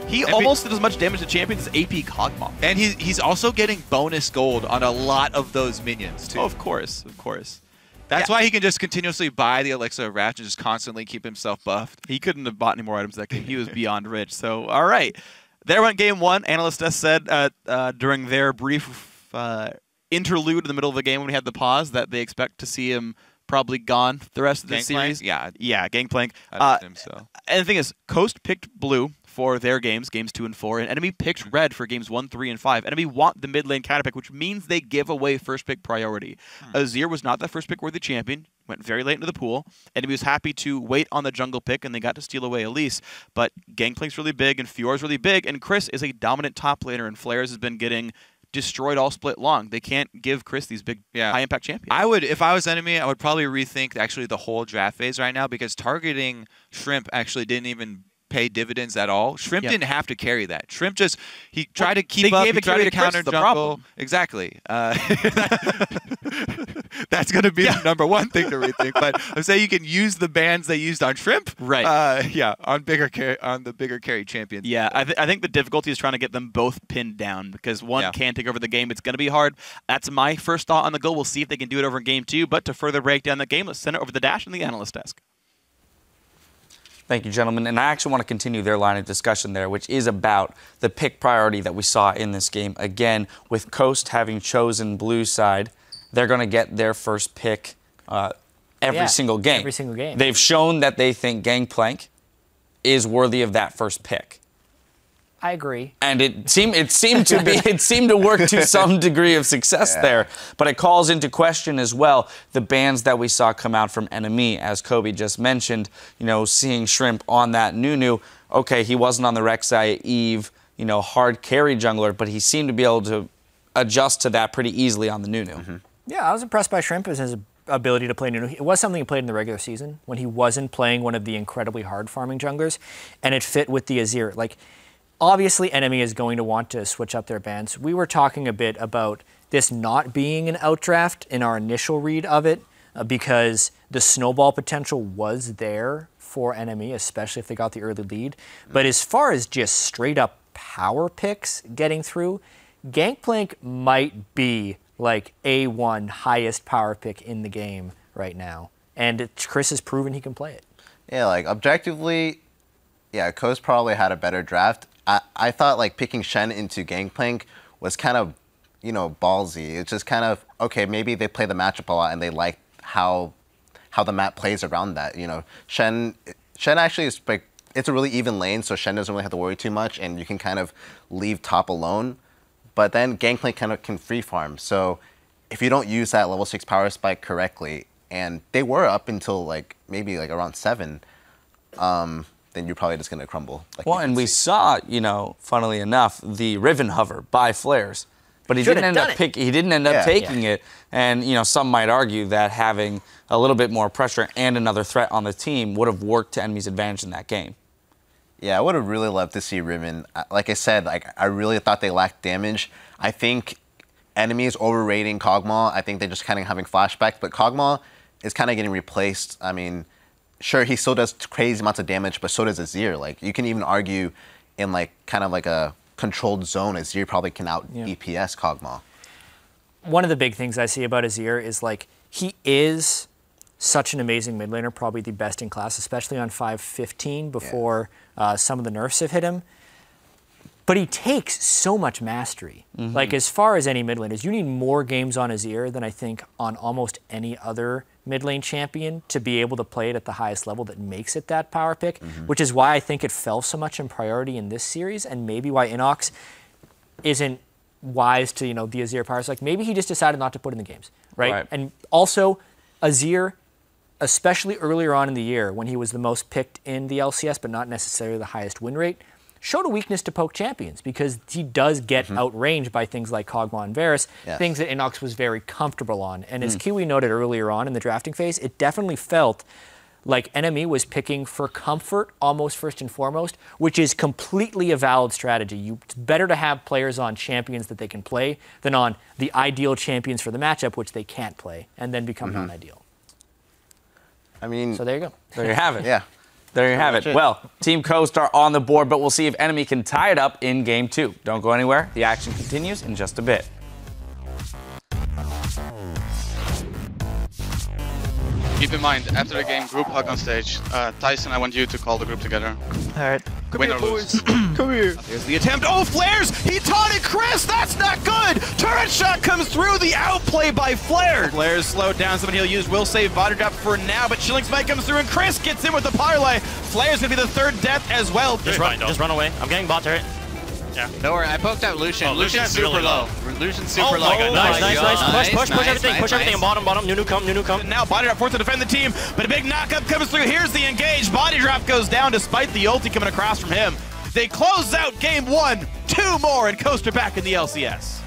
S11: He almost did as much damage to champions as AP Kog'Maw.
S12: And he's also getting bonus gold on a lot of those minions, too.
S11: Oh, of course, of course.
S12: That's why he can just continuously buy the Elixir of Wrath and just constantly keep himself buffed.
S11: He couldn't have bought any more items that game. He was beyond rich. So, all right. There went game one. Analyst S said during their brief interlude in the middle of the game when we had the pause that they expect to see him probably gone the rest of the series.
S12: Yeah.
S11: Yeah, Gangplank.
S12: I assume so.
S11: And the thing is, Coast picked blue for their games 2 and 4, and NME picked red for games 1, 3, and 5. NME want the mid lane counter pick, which means they give away first pick priority. Azir was not that first pick worthy champion, went very late into the pool, and he was happy to wait on the jungle pick, and they got to steal away Elise. But Gangplank's really big, and Fior's really big, and Chris is a dominant top laner, and Flares has been getting destroyed all split long. They can't give Chris these big high impact champions.
S12: I would, if I was NME, I would probably rethink actually the whole draft phase right now, because targeting Shrimp actually didn't even pay dividends at all. Shrimp didn't have to carry that. Shrimp just, he tried to keep up, he tried to counter jungle. Exactly. That's going to be the number one thing to rethink. But I'm saying you can use the bans they used on Shrimp.
S11: Right.
S12: On the bigger carry champions.
S11: Yeah, I think the difficulty is trying to get them both pinned down, because one can take over the game. It's going to be hard. That's my first thought on the go. We'll see if they can do it over in game 2. But to further break down the game, let's send it over the dash and the analyst desk.
S8: Thank you, gentlemen. And I actually want to continue their line of discussion there, which is about the pick priority that we saw in this game. Again, with Coast having chosen blue side, they're going to get their first pick every single game.
S9: Every single game.
S8: They've shown that they think Gangplank is worthy of that first pick.
S9: I agree.
S8: And it seemed to work to some degree of success there. But it calls into question as well the bans that we saw come out from NME, as Kobe just mentioned. You know, seeing Shrimp on that Nunu. Okay, he wasn't on the Rek'Sai Eve, you know, hard carry jungler, but he seemed to be able to adjust to that pretty easily on the Nunu.
S9: Yeah, I was impressed by Shrimp as his ability to play Nunu. It was something he played in the regular season when he wasn't playing one of the incredibly hard farming junglers, and it fit with the Azir. Like, obviously, NME is going to want to switch up their bans. We were talking a bit about this not being an outdraft in our initial read of it because the snowball potential was there for NME, especially if they got the early lead. But as far as just straight up power picks getting through, Gangplank might be like A1 highest power pick in the game right now. And Chris has proven he can play it.
S10: Yeah, like objectively, yeah, Coast probably had a better draft. I thought like picking Shen into Gangplank was kind of, you know, ballsy. It's just kind of, okay, maybe they play the matchup a lot and they like how the map plays around that. You know, Shen actually is like, it's a really even lane, so Shen doesn't really have to worry too much, and you can kind of leave top alone. But then Gangplank kind of can free farm. So if you don't use that level 6 power spike correctly, and they were up until like maybe like around 7, then you're probably just going to crumble. Like
S8: well, and we saw, you know, funnily enough, the Riven hover by Flares, but he didn't end up taking it. And you know, some might argue that having a little bit more pressure and another threat on the team would have worked to NME's advantage in that game.
S10: Yeah, I would have really loved to see Riven. Like I said, like I really thought they lacked damage. I think NME is overrating Kog'Maw. I think they're just kind of having flashbacks, but Kog'Maw is kind of getting replaced. I mean, sure, he still does crazy amounts of damage, but so does Azir. Like, you can even argue in like kind of like a controlled zone, Azir probably can out EPS Kog'Maw.
S9: One of the big things I see about Azir is like he is such an amazing mid laner, probably the best in class, especially on 5.15 before some of the nerfs have hit him. But he takes so much mastery. Like, as far as any mid laners, you need more games on his ear than I think on almost any other mid lane champion to be able to play it at the highest level that makes it that power pick, which is why I think it fell so much in priority in this series, and maybe why Inox isn't wise to, the Azir power. Like, maybe he just decided not to put in the games, right? And also, Azir, especially earlier on in the year when he was the most picked in the LCS, but not necessarily the highest win rate, showed a weakness to poke champions because he does get outranged by things like Kog'Maw and Varus, things that Inox was very comfortable on. And as Kiwi noted earlier on in the drafting phase, it definitely felt like NME was picking for comfort almost first and foremost, which is completely a valid strategy. It's better to have players on champions that they can play than on the ideal champions for the matchup, which they can't play, and then become non-ideal.
S10: I mean,
S9: so there you go.
S8: There you have it.
S10: Yeah.
S8: There you have it. Well, Team Coast are on the board, but we'll see if NME can tie it up in Game 2. Don't go anywhere. The action continues in just a bit.
S14: Keep in mind, after the game, group hug on stage. Tyson, I want you to call the group together.
S2: All right.
S14: Win or lose.
S11: Come here. Here's the attempt. Oh, flares! He taunted Chris! That's not good! Turret shot comes through. The outplay by FLICKR. Flares slowed down. Somebody he'll use will save body drop for now, but Chilling Smite comes through, and Chris gets in with the parlay. Flare's gonna be the third death as well.
S15: Just run away. I'm getting bot turret. Yeah.
S16: Don't worry, I poked out Lucian.
S15: Oh,
S16: Lucian's super
S15: really
S16: low. Lucian's super low.
S15: Nice. Push everything. Push everything. Bottom. Nunu come.
S11: And now body drop forced to defend the team, but a big knockup comes through. Here's the engage. Body drop goes down despite the ulti coming across from him. They close out game 1. 2 more, and Coast are back in the LCS.